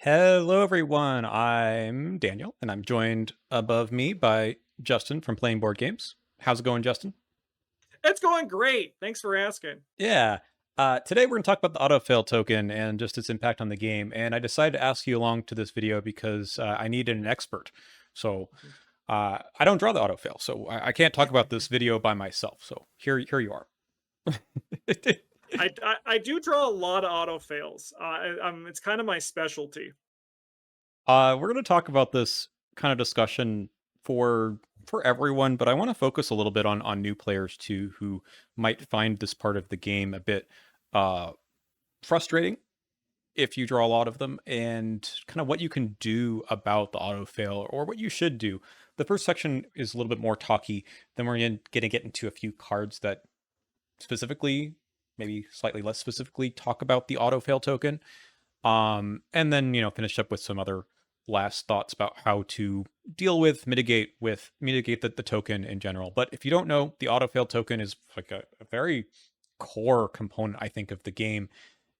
Hello, everyone. I'm Daniel, and I'm joined above me by Justin from Playing Board Games. How's it going, Justin? It's going great. Thanks for asking. Yeah. Today we're going to talk about the AutoFail token and just its impact on the game. And I decided to ask you along to this video because I needed an expert. So I don't draw the AutoFail, so I can't talk about this video by myself. So here you are. I do draw a lot of auto fails. It's kind of my specialty. We're going to talk about this kind of discussion for everyone, but I want to focus a little bit on new players too, who might find this part of the game a bit uh, frustrating if you draw a lot of them, and kind of what you can do about the auto fail or what you should do. The first section is a little bit more talky. Then we're going to get into a few cards that specifically, maybe slightly less specifically, talk about the auto fail token. And then finish up with some other last thoughts about how to deal with mitigate the token in general. But if you don't know, the autofail token is like a very core component, I think, of the game.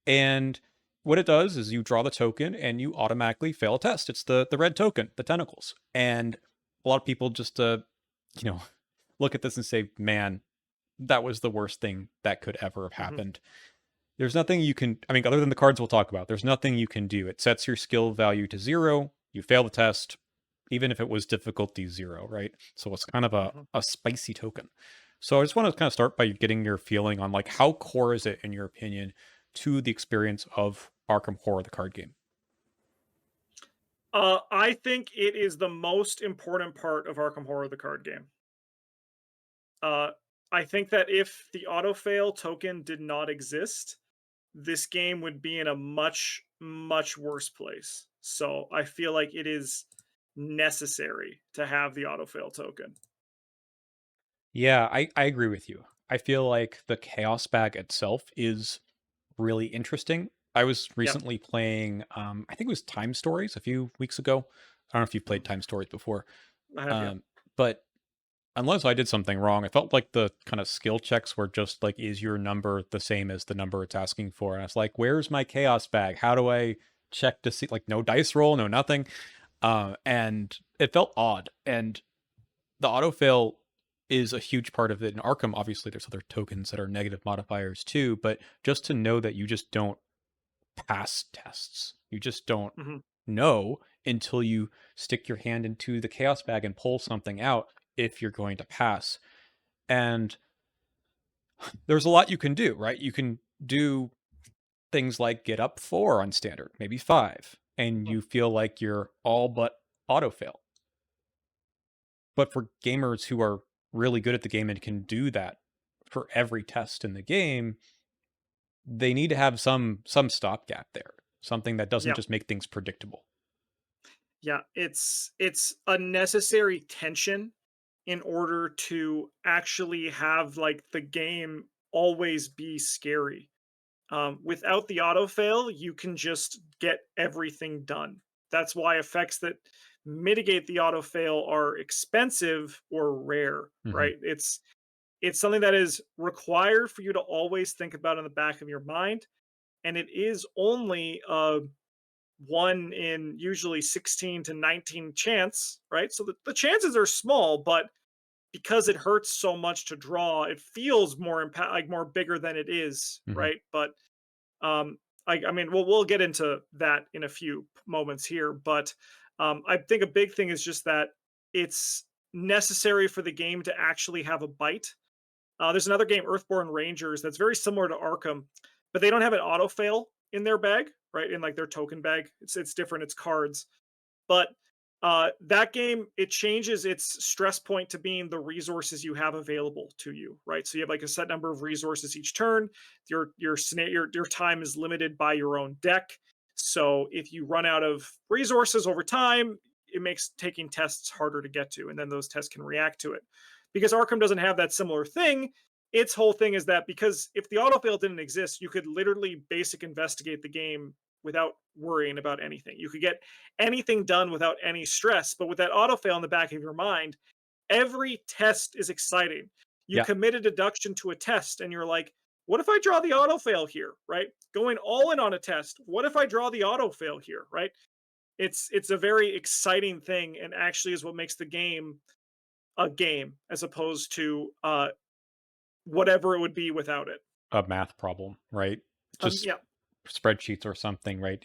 And what it does is you draw the token and you automatically fail a test. It's the red token, the tentacles. And a lot of people just you know look at this and say, man, that was the worst thing that could ever have Mhm. happened. There's nothing you can, I mean, other than the cards we'll talk about, there's nothing you can do. It sets your skill value to 0. You fail the test, even if it was difficulty 0, right? So it's kind of Mhm. a spicy token. So I just want to kind of start by getting your feeling on like how core is it, in your opinion, to the experience of Arkham Horror, the card game? I think it is the most important part of Arkham Horror, the card game. Uh, I think that if the auto fail token did not exist, this game would be in a much, much worse place. So I feel like it is necessary to have the auto fail token. Yeah, I agree with you. I feel like the Chaos Bag itself is really interesting. I was Yep. recently playing, I think it was Time Stories a few weeks ago. I don't know if you've Mhm. played Time Stories before, I have, yeah. but unless I did something wrong, I felt like the kind of skill checks were just like, is your number the same as the number it's asking for? And I was like, where's my chaos bag? How do I check to see, like, no dice roll, no nothing? And it felt odd. And the autofill is a huge part of it. In Arkham, obviously, there's other tokens that are negative modifiers too, but just to know that you just don't pass tests, you just don't Mhm. know until you stick your hand into the chaos bag and pull something out if you're going to pass. And there's a lot you can do, right? You can do things like get up 4 on standard, maybe 5, and Mhm. you feel like you're all but auto fail. But for gamers who are really good at the game and can do that for every test in the game, they need to have some stopgap there, something that doesn't Yeah. just make things predictable. Yeah, it's a necessary tension in order to actually have like the game always be scary. Without the auto fail, you can just get everything done. That's why effects that mitigate the auto fail are expensive or rare, Mhm. right? It's something that is required for you to always think about in the back of your mind, and it is only a 1 in usually 16 to 19 chance, right? So the chances are small, but because it hurts so much to draw, it feels more impact like more bigger than it is, Mhm. right? But um, I mean, we'll get into that in a few moments here, but I think a big thing is just that it's necessary for the game to actually have a bite. There's another game, Earthborn Rangers, that's very similar to Arkham, but they don't have an auto fail in their bag, right? In like their token bag, it's different. It's cards, but that game, it changes its stress point to being the resources you have available to you, right? So you have like a set number of resources each turn. Your time is limited by your own deck. So if you run out of resources over time, it makes taking tests harder to get to, and then those tests can react to it. Because Arkham doesn't have that similar thing, its whole thing is that because if the autofill didn't exist, you could literally basic investigate the game without worrying about anything. You could get anything done without any stress. But with that autofail in the back of your mind, every test is exciting. You Yeah. commit a deduction to a test and you're like, what if I draw the auto fail here, right? Going all in on a test. What if I draw the auto fail here, right? It's a very exciting thing, and actually is what makes the game a game as opposed to whatever it would be without it. A math problem, right? Just Yeah. spreadsheets or something, right?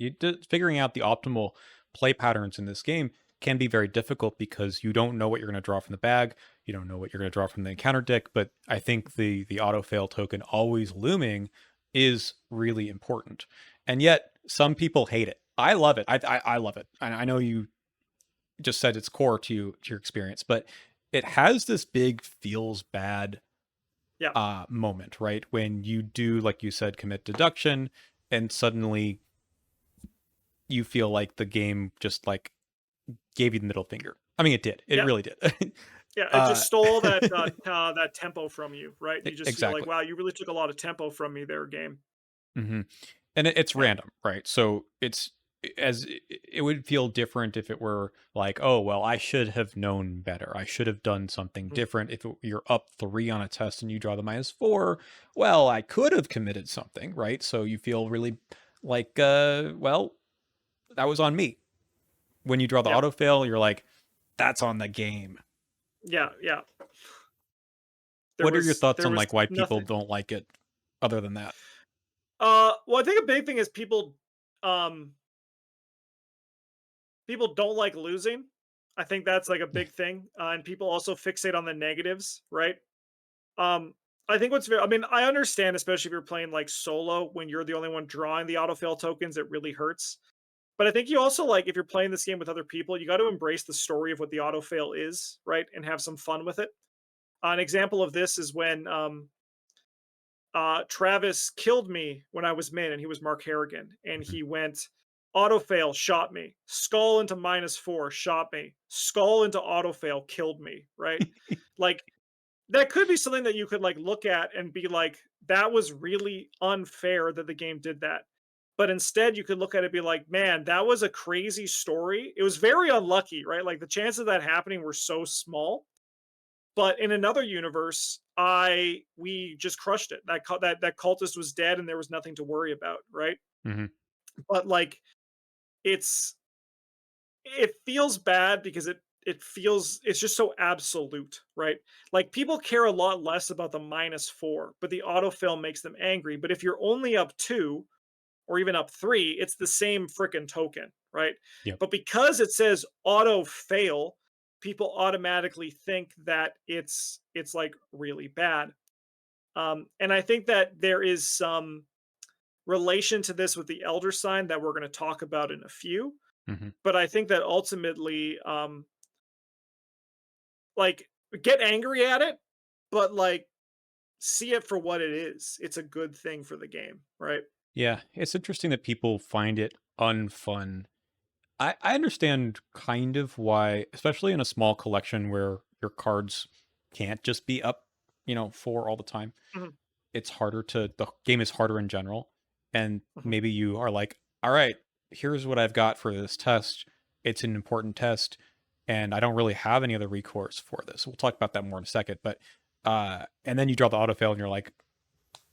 Figuring out the optimal play patterns in this game can be very difficult because you don't know what you're going to draw from the bag, you don't know what you're going to draw from the encounter deck. But I think the auto fail token always looming is really important, and yet some people hate it. I love it. I love it. I know you just said it's core to your experience, but it has this big feels bad Yeah. moment, right? When you do, like you said, commit deduction, and suddenly you feel like the game just like gave you the middle finger. I mean, it did. It Yeah. really did. Yeah, it just uh, stole that tempo from you, right? You just feel like, exactly. wow, you really took a lot of tempo from me there, game. hmm And it's Yeah. random, right? So it would feel different if it were like, oh well, I should have known better. I should have done something Mhm. different. If you're up 3 on a test and you draw the -4, well, I could have committed something, right? So you feel really like, well, that was on me. When you draw the Yeah. auto fail, you're like, that's on the game. Yeah. Yeah. What are your thoughts There on was like why people nothing. don't like it other than that? Well, I think a big thing is um people don't like losing. I think that's like a big thing, and people also fixate on the negatives, right? Um, I think what's very, I mean, I understand, especially if you're playing like solo when you're the only one drawing the autofill tokens, it really hurts. But I think you also like if you're playing this game with other people, you got to embrace the story of what the autofail is, right, and have some fun with it. An example of this is when Travis killed me when I was min, and he was Mark Harrigan, and Mhm. he went autofail, shot me, skull into -4, shot me, skull into autofail, killed me, right? Like that could be something that you could like look at and be like, that was really unfair that the game did that. But instead, you could look at it and be like, man, that was a crazy story. It was very unlucky, right? Like the chances of that happening were so small. But in another universe, I we just crushed it. That cultist was dead, and there was nothing to worry about, right? Mhm. But like, it's it feels bad because it feels it's just so absolute, right? Like people care a lot less about the -4, but the autofill makes them angry. But if you're only up 2 or even up 3, it's the same freaking token, right? Yep. But because it says auto fail, people automatically think that it's like really bad. And I think that there is some relation to this with the elder sign that we're going to talk about in a few. Mhm. But I think that ultimately, like, get angry at it, but like see it for what it is. It's a good thing for the game, right? Yeah, it's interesting that people find it unfun. I understand kind of why, especially in a small collection where your cards can't just be up, 4 all the time. Mhm, It's harder to the game is harder in general, and mhm, maybe you are like, all right, here's what I've got for this test. It's an important test, and I don't really have any other recourse for this. We'll talk about that more in a second. But and then you draw the autofail and you're like,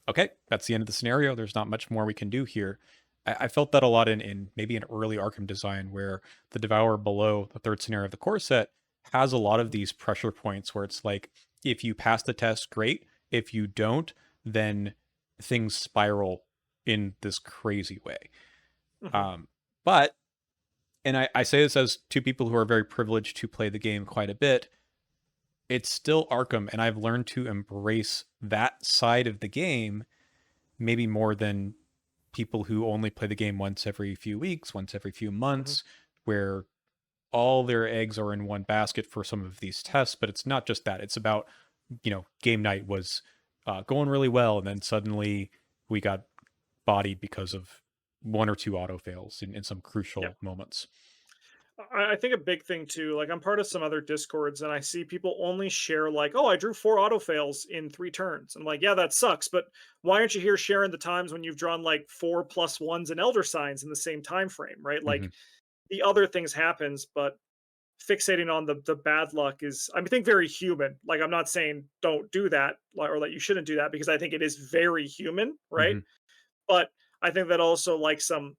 okay, that's the end of the scenario. There's not much more we can do here. I felt that a lot in maybe an early Arkham design where the Devourer below the third scenario of the core set has a lot of these pressure points where it's like, if you pass the test, great. If you don't, then things spiral in this crazy way. mhm. Um, but, and I say this as two people who are very privileged to play the game quite a bit, it's still Arkham, and I've learned to embrace that side of the game maybe more than people who only play the game once every few weeks, once every few Mhm. months, where all their eggs are in one basket for some of these tests. But it's not just that. It's about, game night was going really well, and then suddenly we got bodied because of one or two auto fails in some Yeah. crucial moments. I think a big thing too, like I'm part of some other discords and I see people only share like, oh, I drew 4 auto fails in 3 turns. I'm like, yeah, that sucks, but why aren't you here sharing the times when you've drawn like 4+1s and elder signs in the same time frame, right? hmm Like the other things happens, but fixating on the bad luck is, I think, very human. Like, I'm not saying don't do that, or that you shouldn't do that, because I think it is very human, right? Mhm. But I think that also, like, some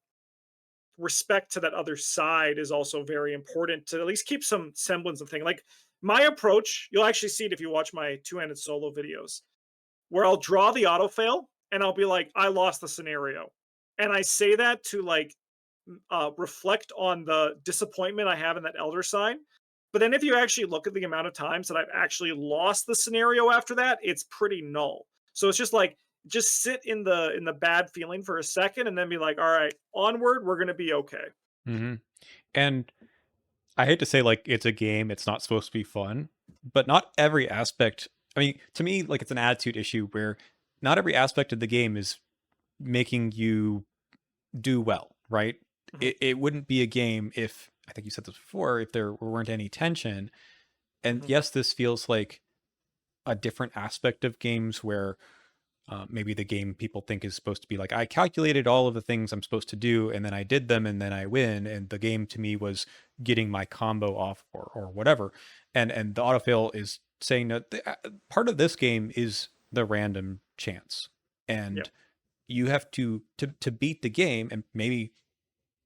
respect to that other side is also very important to at least keep some semblance of thing. Like, my approach, you'll actually see it if you watch my two-handed solo videos, where I'll draw the auto fail and I'll be like, I lost the scenario. And I say that to, like, reflect on the disappointment I have in that elder sign. But then if you actually look at the amount of times that I've actually lost the scenario after that, it's pretty null. So it's just like, just sit in the bad feeling for a second and then be like, all right, onward, we're gonna be okay. Mhm. And I hate to say, like, it's a game, it's not supposed to be fun, but not every aspect, I mean, to me, like, it's an attitude issue where not every aspect of the game is making you do well, right? Mhm, It wouldn't be a game if, I think you said this before, if there weren't any tension. And mhm, yes, this feels like a different aspect of games where maybe the game people think is supposed to be like, I calculated all of the things I'm supposed to do, and then I did them, and then I win. And the game to me was getting my combo off, or whatever. And the autofill is saying that part of this game is the random chance, yeah, and you have to beat the game, and maybe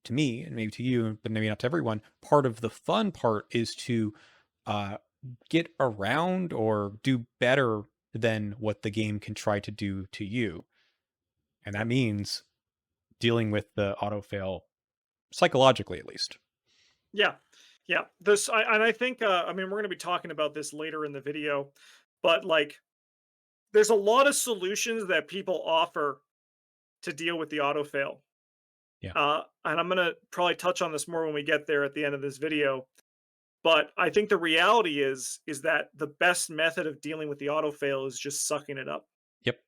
to me and maybe to you, but maybe not to everyone. Part of the fun part is to uh, get around or do better than what the game can try to do to you. And yeah, that means dealing with the auto fail psychologically, at least. yeah, yeah. This, and I think, I mean, we're gonna be talking about this later in the video, but, like, there's a lot of solutions that people offer to deal with the auto fail. Yeah. And I'm gonna probably touch on this more when we get there at the end of this video. But I think the reality is that the best method of dealing with the auto fail is just sucking it up. Yep.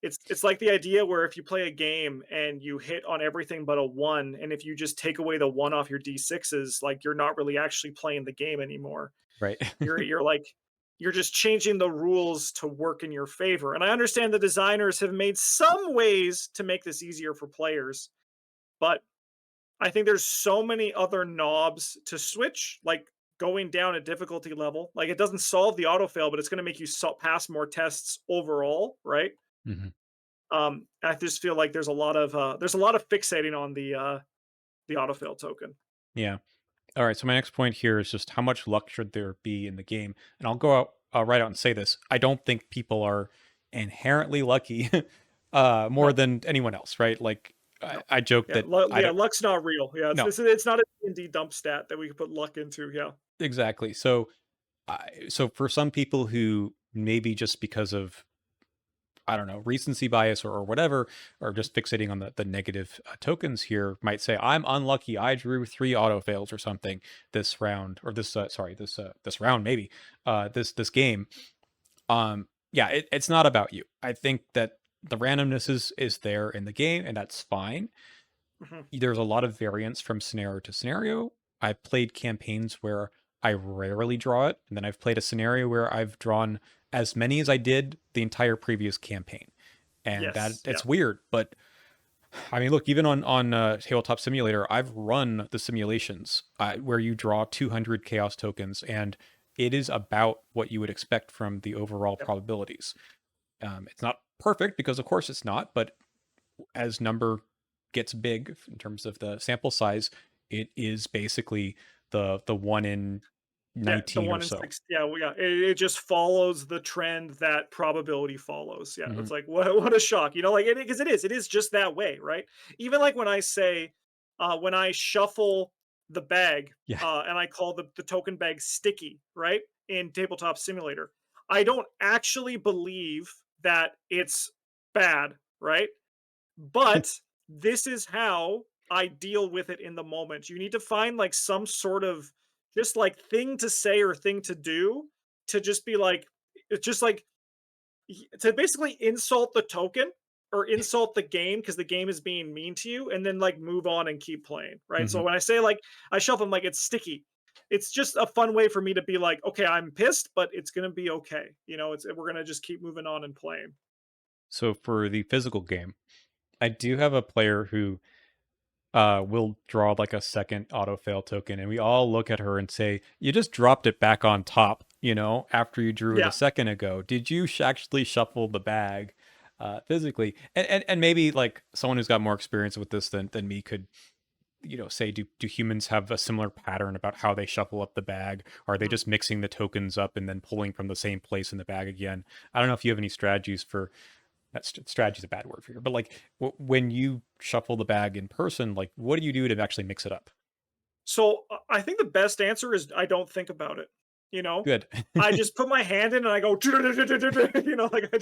It's like the idea where if you play a game and you hit on everything but a one, and if you just take away the one off your d6s, like, you're not really actually playing the game anymore. Right. You're like, you're just changing the rules to work in your favor. And I understand the designers have made some ways to make this easier for players, but I think there's so many other knobs to switch, like going down a difficulty level. Like, it doesn't solve the auto fail, but it's going to make you pass more tests overall, right? Hmm. I just feel like there's a lot of fixating on the auto fail token. Yeah. All right. So my next point here is just how much luck should there be in the game? And I'll go out right out and say this. I don't think people are inherently lucky more No, than anyone else, right? Like no, I joke yeah, that I yeah, don't. luck's not real. Yeah, No, it's not a D&D dump stat that we could put luck into. Yeah, exactly. So so for some people who maybe just because of, I don't know, recency bias, or whatever, or just fixating on the negative tokens here, might say, I'm unlucky. I drew three auto fails or something this round, or this sorry, this round maybe, this game. Yeah, it's not about you. I think that the randomness is there in the game, and that's fine. mhm, There's a lot of variance from scenario to scenario. I've played campaigns where I rarely draw it, and then I've played a scenario where I've drawn as many as I did the entire previous campaign, and that yes, yeah, it's weird. But I mean, look, even on Tabletop Simulator, I've run the simulations where you draw 200 chaos tokens, and it is about what you would expect from the overall yeah, probabilities. It's not perfect because, of course, it's not, but as number gets big in terms of the sample size, it is basically the one in yeah. The 19 or one in so. six, yeah, well, yeah. It just follows the trend that probability follows. Yeah, Hmm. it's like, what a shock, like, because it is just that way, right? Even like when I say, when I shuffle the bag, Yeah. and I call the token bag sticky, right, in Tabletop Simulator, I don't actually believe that it's bad, right? But this is how I deal with it in the moment. You need to find, like, some sort of just, like, thing to say or thing to do to just be like, it's just like, to basically insult the token or insult the game because the game is being mean to you, and then, like, move on and keep playing, right? Hmm. So when I say, like, I shuffle, I'm like, it's sticky. It's just a fun way for me to be like, okay, I'm pissed, but it's gonna be okay. We're gonna just keep moving on and playing. So for the physical game, I do have a player who we'll draw like a second AutoFail token, and we all look at her and say, "You just dropped it back on top, after you drew it a Yeah. second ago. Did you actually shuffle the bag physically?" And maybe like someone who's got more experience with this than me could, say, do humans have a similar pattern about how they shuffle up the bag? Are they Mhm. just mixing the tokens up and then pulling from the same place in the bag again? I don't know if you have any strategies for that's strategy is a bad word for you, but like when you shuffle the bag in person, like what do you do to actually mix it up? So I think the best answer is I don't think about it. You know, Good. I just put my hand in and I go, like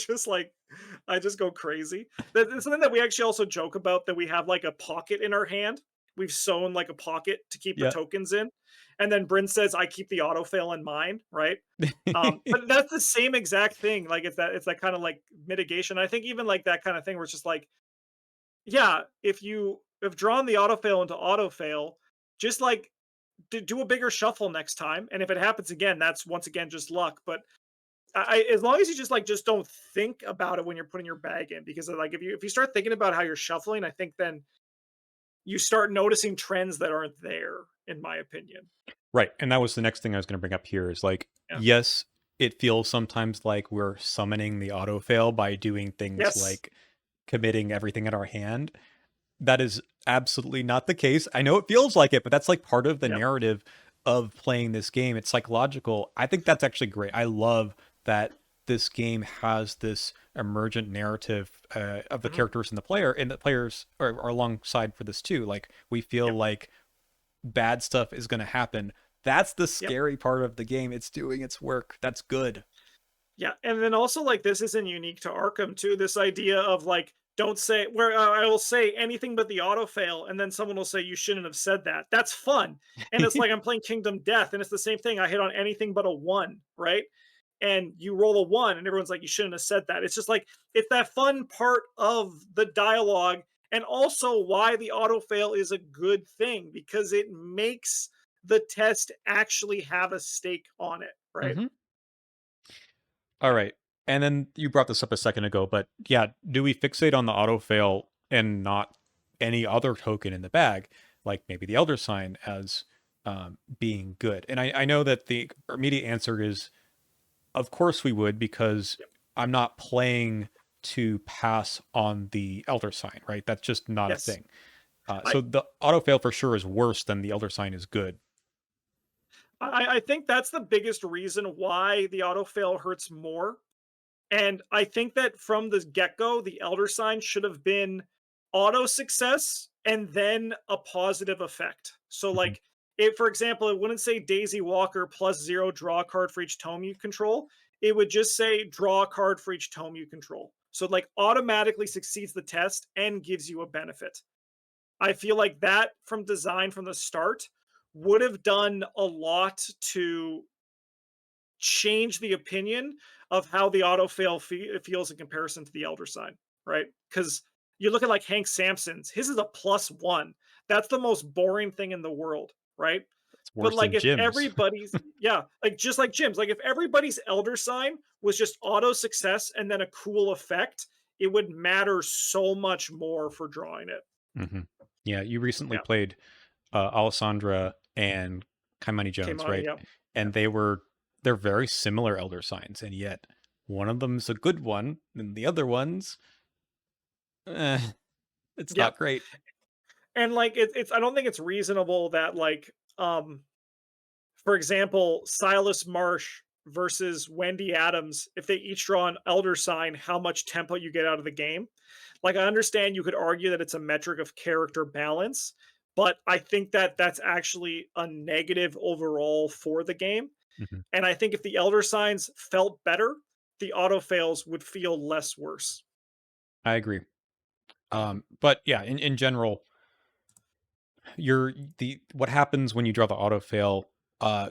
I just go crazy. That's something that we actually also joke about, that we have like a pocket in our hand. We've sewn like a pocket to keep the Yeah. tokens in. And then Bryn says, I keep the autofail in mine, right? But that's the same exact thing. Like it's that kind of like mitigation. I think even like that kind of thing where it's just like, yeah, if you have drawn the autofail into autofail, just like do a bigger shuffle next time. And if it happens again, that's once again just luck. But as long as you just don't think about it when you're putting your bag in, because like if you start thinking about how you're shuffling, I think then you start noticing trends that aren't there, in my opinion. Right. And that was the next thing I was going to bring up here is like, Yeah. yes, it feels sometimes like we're summoning the auto fail by doing things Yes. like committing everything in our hand. That is absolutely not the case. I know it feels like it, but that's like part of the Yep. narrative of playing this game. It's psychological. I think that's actually great. I love that this game has this emergent narrative of the Hmm. characters and the player, and the players are alongside for this too. Like we feel Yep. like bad stuff is going to happen. That's the Yep. scary part of the game. It's doing its work. That's good. Yeah, and then also like this isn't unique to Arkham too. This idea of like don't say where I will say anything but the auto fail, and then someone will say you shouldn't have said that. That's fun, and it's like I'm playing Kingdom Death, and it's the same thing. I hit on anything but a one, right? And you roll a one, and everyone's like you shouldn't have said that. It's just like it's that fun part of the dialogue, and also why the auto fail is a good thing because it makes the test actually have a stake on it, right? Hmm. All Yeah. right. And then you brought this up a second ago, but yeah, do we fixate on the auto fail and not any other token in the bag, like maybe the Elder Sign as being good? And I know that the immediate answer is, of course we would, because Yep. I'm not playing to pass on the Elder Sign, right? That's just not a Yes. thing. I So the auto fail for sure is worse than the Elder Sign is good. I think that's the biggest reason why the autofail hurts more. And I think that from the get go, the elder sign should have been auto success and then a positive effect. So, Mhm. like, if, for example, it wouldn't say Daisy Walker +0, draw a card for each tome you control. It would just say draw a card for each tome you control. So, like, automatically succeeds the test and gives you a benefit. I feel like that from design from the start would have done a lot to change the opinion of how the autofail feels in comparison to the elder sign, right? Because you look at like Hank Sampson's, his is a +1. That's the most boring thing in the world, right? It's But worse like than if gyms. everybody's, yeah, like just like Jim's, like if everybody's elder sign was just auto success and then a cool effect, it would matter so much more for drawing it. Hmm. Yeah, you recently Yeah. played Alessandra and Kaimani Came Jones, on. right? Yeah. Yeah. And they're very similar elder signs, and yet one of them's a good one, and the other one's eh, it's Yeah. not great. And like it's I don't think it's reasonable that like for example, Silas Marsh versus Wendy Adams, if they each draw an elder sign, how much tempo you get out of the game. Like, I understand you could argue that it's a metric of character balance, but I think that that's actually a negative overall for the game. Hmm. And I think if the elder signs felt better, the auto fails would feel less worse. I agree. But yeah, in general, you're the what happens when you draw the auto fail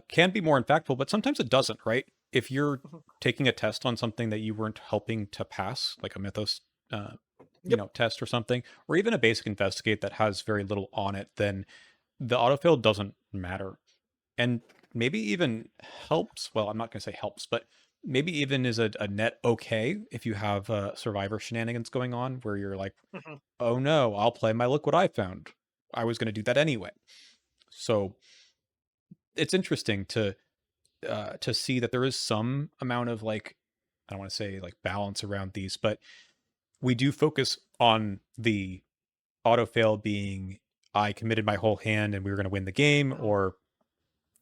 can be more impactful, but sometimes it doesn't, right? If you're Mhm. taking a test on something that you weren't helping to pass, like a mythos uh, Yep. test or something, or even a basic investigate that has very little on it, then the autofill doesn't matter. And maybe even helps. Well, I'm not going to say helps, but maybe even is a net okay if you have survivor shenanigans going on where you're like, Mhm. oh no, I'll play my look what I found. I was going to do that anyway. So it's interesting to see that there is some amount of like, I don't want to say like balance around these, but we do focus on the auto fail being I committed my whole hand and we were going to win the game, or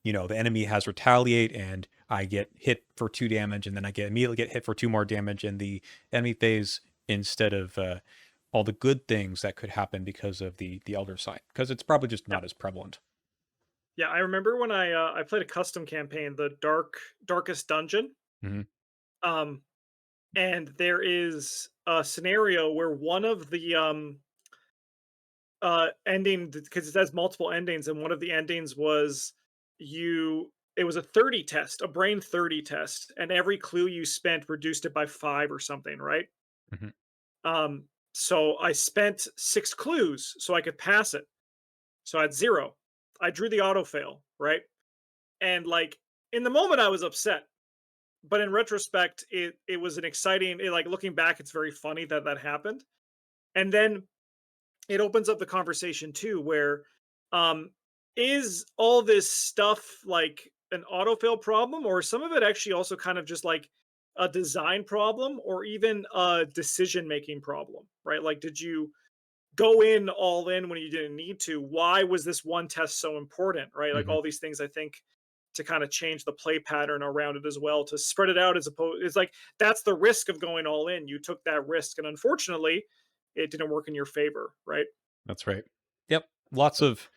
the enemy has retaliate and I get hit for 2 damage and then I get immediately get hit for 2 more damage in the enemy phase instead of all the good things that could happen because of the elder sign, because it's probably just Yeah. not as prevalent. Yeah, I remember when I played a custom campaign, the Darkest Dungeon. Hmm. Um, and there is a scenario where one of the ending, because it has multiple endings, and one of the endings was it was a 30 test, a brain 30 test, and every clue you spent reduced it by 5 or something, right? Hmm. Um, so I spent 6 clues so I could pass it. So I had 0. I drew the auto fail, right? And like in the moment I was upset, but in retrospect it was an exciting, like looking back it's very funny that that happened. And then it opens up the conversation too, where um is all this stuff like an autofill problem, or some of it actually also kind of just like a design problem, or even a decision making problem, right? Like, did you go in all in when you didn't need to? Why was this one test so important, right? Like Hmm. all these things, I think, to kind of change the play pattern around it as well, to spread it out, as opposed, it's like that's the risk of going all in. You took that risk, and unfortunately it didn't work in your favor, right? That's right. Yep. Lots of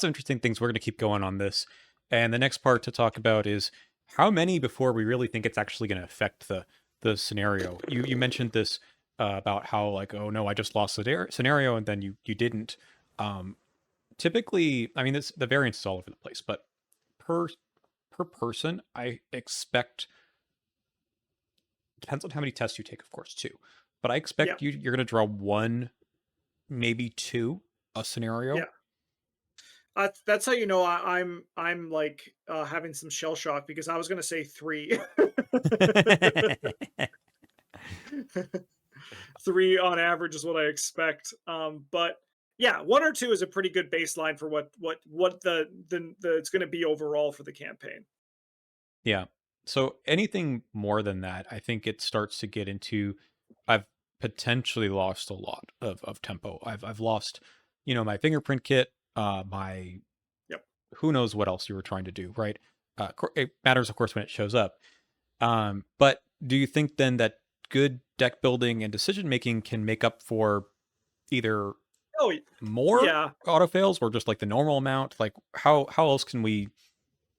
interesting things. We're going to keep going on this. And the next part to talk about is how many before we really think it's actually going to affect the scenario. You mentioned this about how like, oh no, I just lost the scenario and then you didn't. Um, Typically, I mean, this the variance is all over the place, but per per person, I expect, depends on how many tests you take, of course, too. But I Yeah, expect you're going to draw one, maybe two a yeah. scenario. That's how you know I'm like having some shell shock, because I was gonna say 3. 3 on average is what I expect. But yeah, 1 or 2 is a pretty good baseline for what the it's going to be overall for the campaign. Yeah. So anything more than that, I think it starts to get into I've potentially lost a lot of tempo. I've lost, my fingerprint kit, my Yep. who knows what else you were trying to do, right? It matters, of course, when it shows up. But do you think then that good deck building and decision making can make up for either Oh, more yeah. auto fails or just like the normal amount? Like how else can we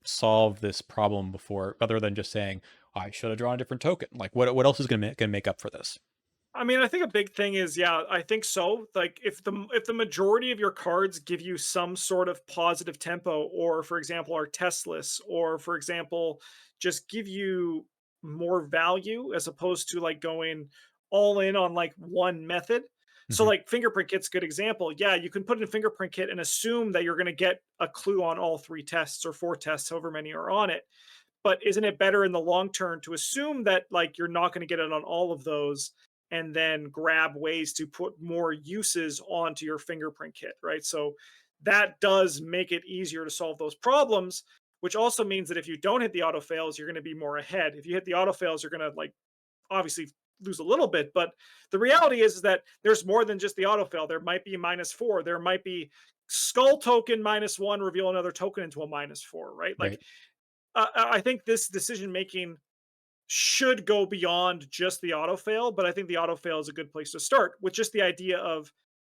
solve this problem before, other than just saying I should have drawn a different token? Like what else is gonna make up for this? I mean, I think a big thing is, yeah, I think so. Like if the majority of your cards give you some sort of positive tempo, or for example, are testless, or for example, just give you more value as opposed to like going all in on like one method. So Hmm. like fingerprint kit's a good example. Yeah, you can put in fingerprint kit and assume that you're going to get a clue on all 3 tests or 4 tests, however many are on it. But isn't it better in the long term to assume that like you're not going to get it on all of those, and then grab ways to put more uses onto your fingerprint kit, right? So that does make it easier to solve those problems, which also means that if you don't hit the auto fails, you're going to be more ahead. If you hit the auto fails, you're going to like obviously lose a little bit, but the reality is that there's more than just the auto fail. There might be -4. There might be skull token -1, reveal another token into a -4, right? Like Right. I think this decision making should go beyond just the auto fail, but I think the auto fail is a good place to start, with just the idea of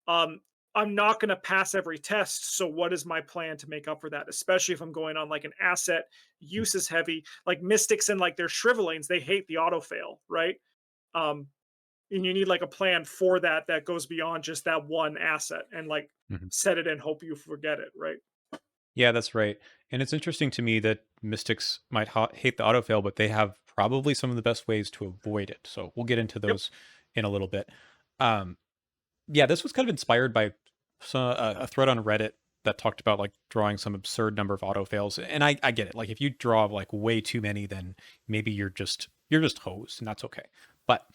um, I'm not going to pass every test. So what is my plan to make up for that? Especially if I'm going on like an asset uses heavy, like mystics and like their shrivelings, they hate the auto fail, right? Um, and you need like a plan for that that goes beyond just that one asset, and like Hmm. set it and hope you forget it, right? Yeah, that's right. And it's interesting to me that mystics might hate the autofail, but they have probably some of the best ways to avoid it. So we'll get into Yep. those in a little bit. Um, yeah, this was kind of inspired by a thread on Reddit that talked about like drawing some absurd number of autofails. And I get it. Like if you draw like way too many, then maybe you're just hosed, and that's okay. But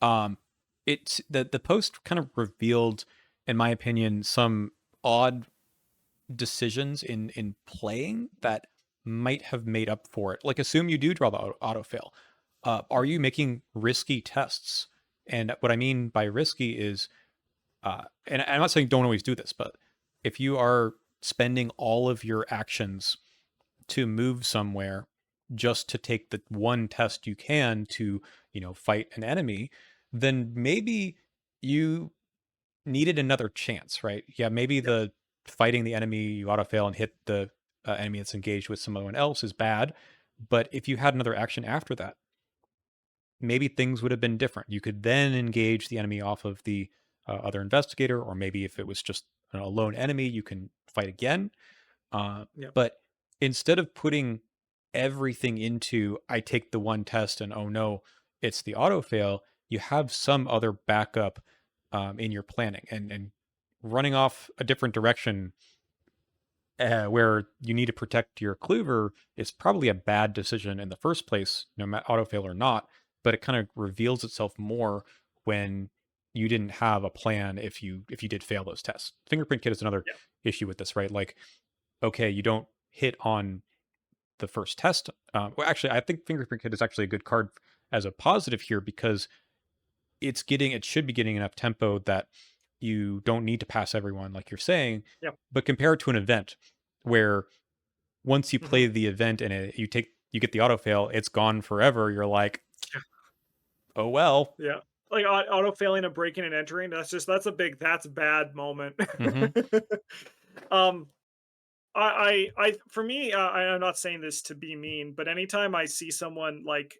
um, the post kind of revealed, in my opinion, some odd decisions in playing that might have made up for it. Like, assume you do draw the auto fail. Are you making risky tests? And what I mean by risky is, and I'm not saying don't always do this, but if you are spending all of your actions to move somewhere just to take the one test you can to, fight an enemy, then maybe you needed another chance, right? Yeah, maybe Yep. the fighting the enemy, you auto fail and hit the enemy that's engaged with someone else is bad. But if you had another action after that, maybe things would have been different. You could then engage the enemy off of the other investigator, or maybe if it was just a lone enemy, you can fight again. Uh, Yep. but instead of putting everything into, I take the one test and oh no, it's the auto fail, you have some other backup in your planning, and running off a different direction where you need to protect your cleaver is probably a bad decision in the first place, no matter auto fail or not. But it kind of reveals itself more when you didn't have a plan if you did fail those tests. Fingerprint kit is another Yep. issue with this, right? Like, okay, you don't hit on the first test. Well, actually, I think Fingerprint Kit is actually a good card as a positive here because it should be getting enough tempo that you don't need to pass everyone, like you're saying. Yep. But compared to an event where once you Hmm. play the event and you get the auto fail, it's gone forever. You're like, oh well. Yeah. Like auto failing and breaking and entering. That's a big that's bad moment. Hmm. um I for me, I'm not saying this to be mean, but anytime I see someone like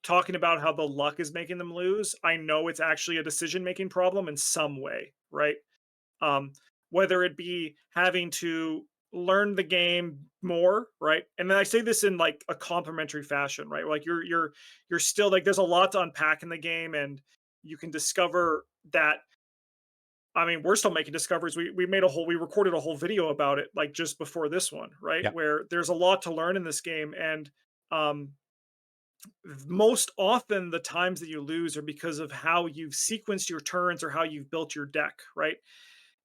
talking about how the luck is making them lose, I know it's actually a decision making problem in some way, right? Um, whether it be having to learn the game more, right? And then I say this in like a complimentary fashion, right? Like you're still like there's a lot to unpack in the game, and you can discover that. I mean, we're still making discoveries. We recorded a whole video about it like just before this one, right? Yeah. Where there's a lot to learn in this game, and um most often the times that you lose are because of how you've sequenced your turns or how you've built your deck, right?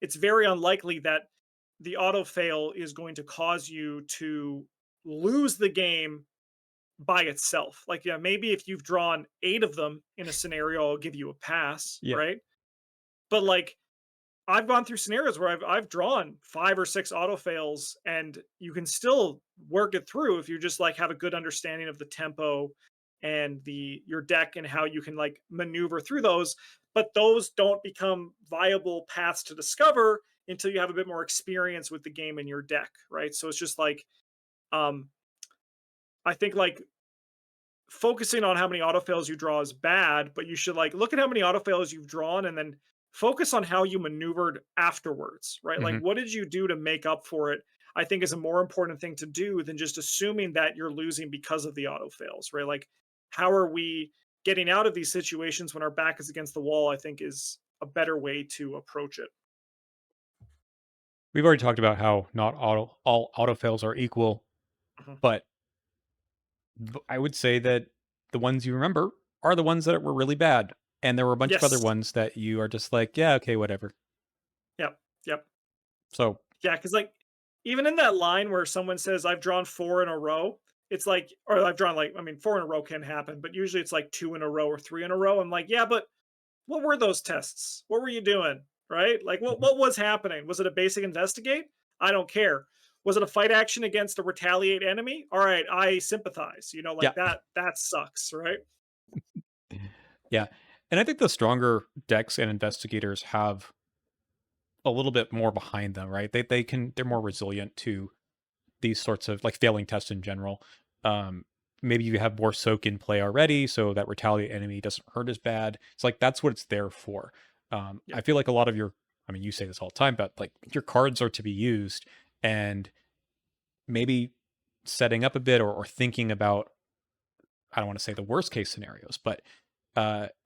It's very unlikely that the auto fail is going to cause you to lose the game by itself. Like, yeah, maybe if you've drawn 8 of them in a scenario, I'll give you a pass, Yeah. right? But like I've gone through scenarios where I've drawn 5 or 6 auto fails, and you can still work it through if you just like have a good understanding of the tempo and the your deck and how you can like maneuver through those. But those don't become viable paths to discover until you have a bit more experience with the game in your deck, right? So it's just like um I think like focusing on how many autofails you draw is bad, but you should like look at how many autofails you've drawn and then focus on how you maneuvered afterwards, right? Like Hmm. what did you do to make up for it? I think is a more important thing to do than just assuming that you're losing because of the autofails, right? Like how are we getting out of these situations when our back is against the wall, I think is a better way to approach it. We've already talked about how not all auto fails are equal, Mhm. but I would say that the ones you remember are the ones that were really bad. And there were a bunch of other Yes. ones that you are just like, yeah, okay, whatever. Yep. Yep. So, Yeah, because like even in that line where someone says I've drawn 4 in a row, it's like, or I've drawn like, I mean, 4 in a row can happen, but usually it's like 2 in a row or 3 in a row. I'm like, yeah, but what were those tests? What were you doing? Right? Like what mhm. what was happening? Was it a basic investigate? I don't care. Was it a fight action against a retaliate enemy? All right, I sympathize. You know, Yeah. like that sucks, right? Yeah. And I think the stronger decks and investigators have a little bit more behind them, right? They're more resilient to these sorts of like failing tests in general. Um, Maybe you have more soak in play already, so that retaliate enemy doesn't hurt as bad. It's like that's what it's there for. I Yep. feel like a lot of your, I mean, you say this all the time, but like your cards are to be used, and maybe setting up a bit or thinking about, I don't want to say the worst case scenarios, but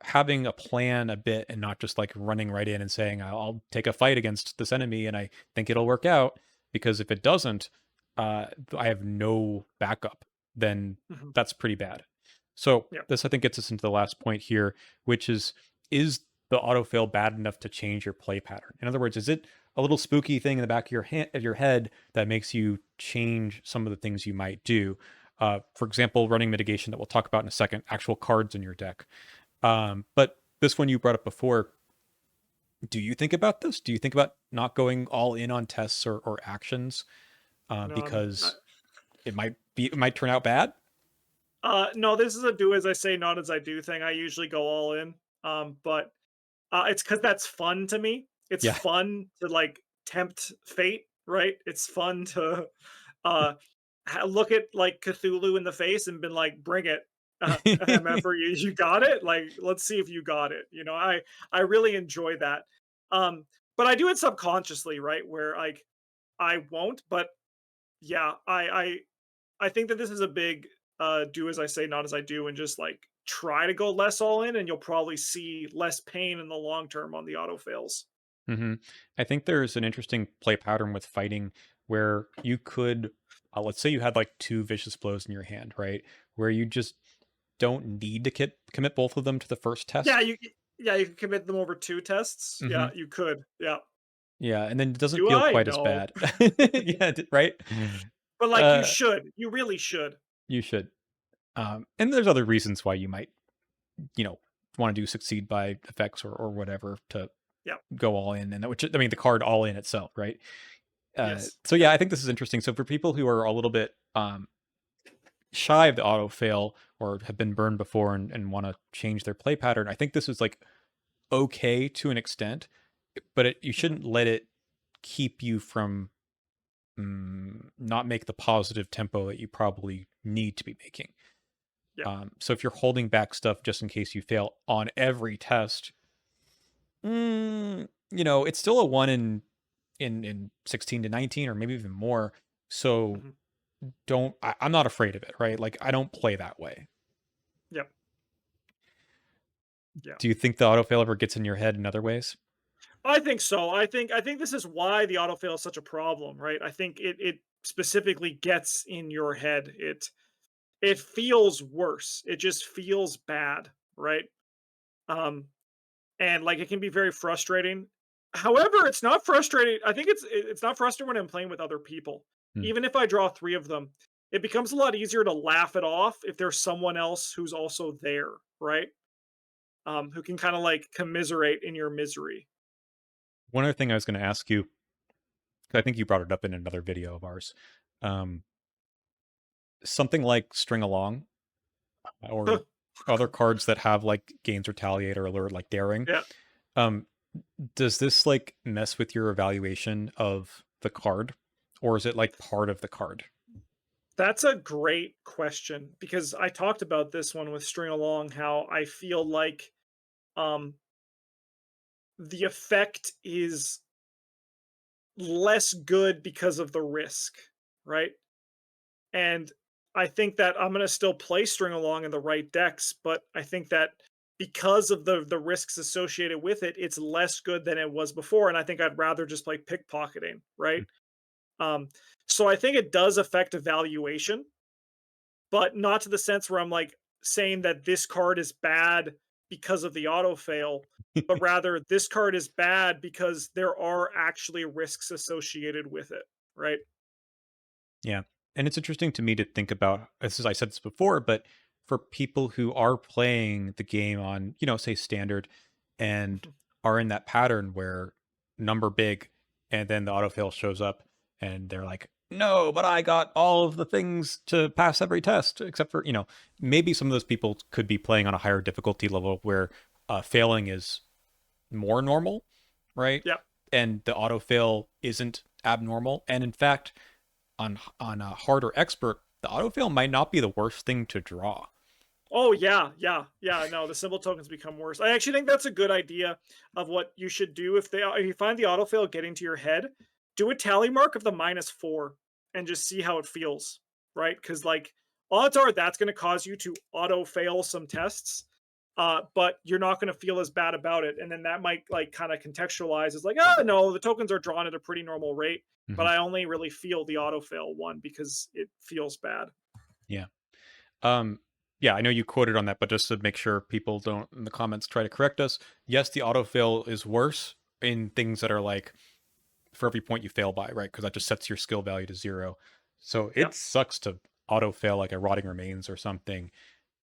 having a plan a bit and not just like running right in and saying, I'll take a fight against this enemy and I think it'll work out. Because if it doesn't, I have no backup, then Mhm. that's pretty bad. So, Yep. this I think gets us into the last point here, which is the autofill bad enough to change your play pattern? In other words, is it a little spooky thing in the back of your head that makes you change some of the things you might do. For example, running mitigation that we'll talk about in a second, actual cards in your deck. But this one you brought up before, do you think about this? Do you think about not going all in on tests or actions No, because it might turn out bad? no, this is a do as I say, not as I do thing. I usually go all in. But it's because that's fun to me. It's Yeah. fun to like tempt fate, right? It's fun to uh look at like Cthulhu in the face and been like, bring it. MFR, you got it. Like, let's see if you got it. I really enjoy that. Um, but I do it subconsciously, right? Where like I won't, but yeah, I think that this is a big do as I say, not as I do, and just like try to go less all in, and you'll probably see less pain in the long term on the auto fails. Hmm. I think there's an interesting play pattern with fighting where you could, let's say you had like two vicious blows in your hand, right? Where you just don't need to commit both of them to the first Yeah, test. you can commit them over 2 tests. Hmm. Yeah, you could. Yeah. Yeah, and then it doesn't Do feel I? quite as No. bad. Yeah, right? But, like, you Uh, should. You really should. you should. And there's other reasons why you might, you know, want to do succeed by effects or whatever to Yeah. go all in, and that which I mean the card all in itself, right? Yes. So Yeah. yeah, I think this is interesting. So for people who are a little bit shy of the auto fail or have been burned before and want to change their play pattern, I think this is like okay to an extent, but you Mhm. shouldn't let it keep you from not make the positive tempo that you probably need to be making. Yeah. So if you're holding back stuff just in case you fail on every test, it's still a one in 16 to 19 or maybe even more. So Mhm. I'm not afraid of it, right? Like I don't play that way. Yep. Yeah. Do you think the autofail ever gets in your head in other ways? I think so. I think this is why the autofail is such a problem, right? I think it specifically gets in your head. It feels worse. It just feels bad, right? Um, and like it can be very frustrating. However, it's not frustrating. I think it's not frustrating when I'm playing with other people. Hmm. Even if I draw 3 of them, it becomes a lot easier to laugh it off if there's someone else who's also there, right? Who can kind of like commiserate in your misery. One other thing I was going to ask you, 'cause I think you brought it up in another video of ours, um, something like String Along or other cards that have like Gains Retaliate or Alert like Daring. Yeah, Um, does this like mess with your evaluation of the card, or is it like part of the card? that's a great question because I talked about this one with String Along. How I feel like um, the effect is less good because of the risk, right? And I think that I'm gonna still play String Along in the right decks, but I think that because of the risks associated with it, it's less good than it was before. And I think I'd rather just play pickpocketing, right? Um, so I think it does affect evaluation, but not to the sense where I'm like saying that this card is bad because of the auto fail, but rather this card is bad because there are actually risks associated with it, right? Yeah. And it's interesting to me to think about, this is, I said this before, but for people who are playing the game on, say standard and are in that pattern where number big and then the autofill shows up and they're like, no, but I got all of the things to pass every test, except for, maybe some of those people could be playing on a higher difficulty level where failing is more normal, right? Yeah. And the autofill isn't abnormal. And in fact, on a hard or expert, the autofill might not be the worst thing to draw. Oh yeah, yeah, yeah. No, the symbol tokens become worse. I actually think that's a good idea of what you should do if you find the autofill getting to your head, do a tally mark of the -4 and just see how it feels, right? Because like odds are that's going to cause you to auto fail some tests, but you're not going to feel as bad about it, and then that might like kind of contextualize as like, oh no, the tokens are drawn at a pretty normal rate, but Hmm. I only really feel the autofail one because it feels bad. Yeah. Um, yeah, I know you quoted on that, but just to make sure people don't in the comments try to correct us. Yes, the autofill is worse in things that are like for every point you fail by, right? Because that just sets your skill value to 0. So Yeah. it sucks to auto fail like a rotting remains or something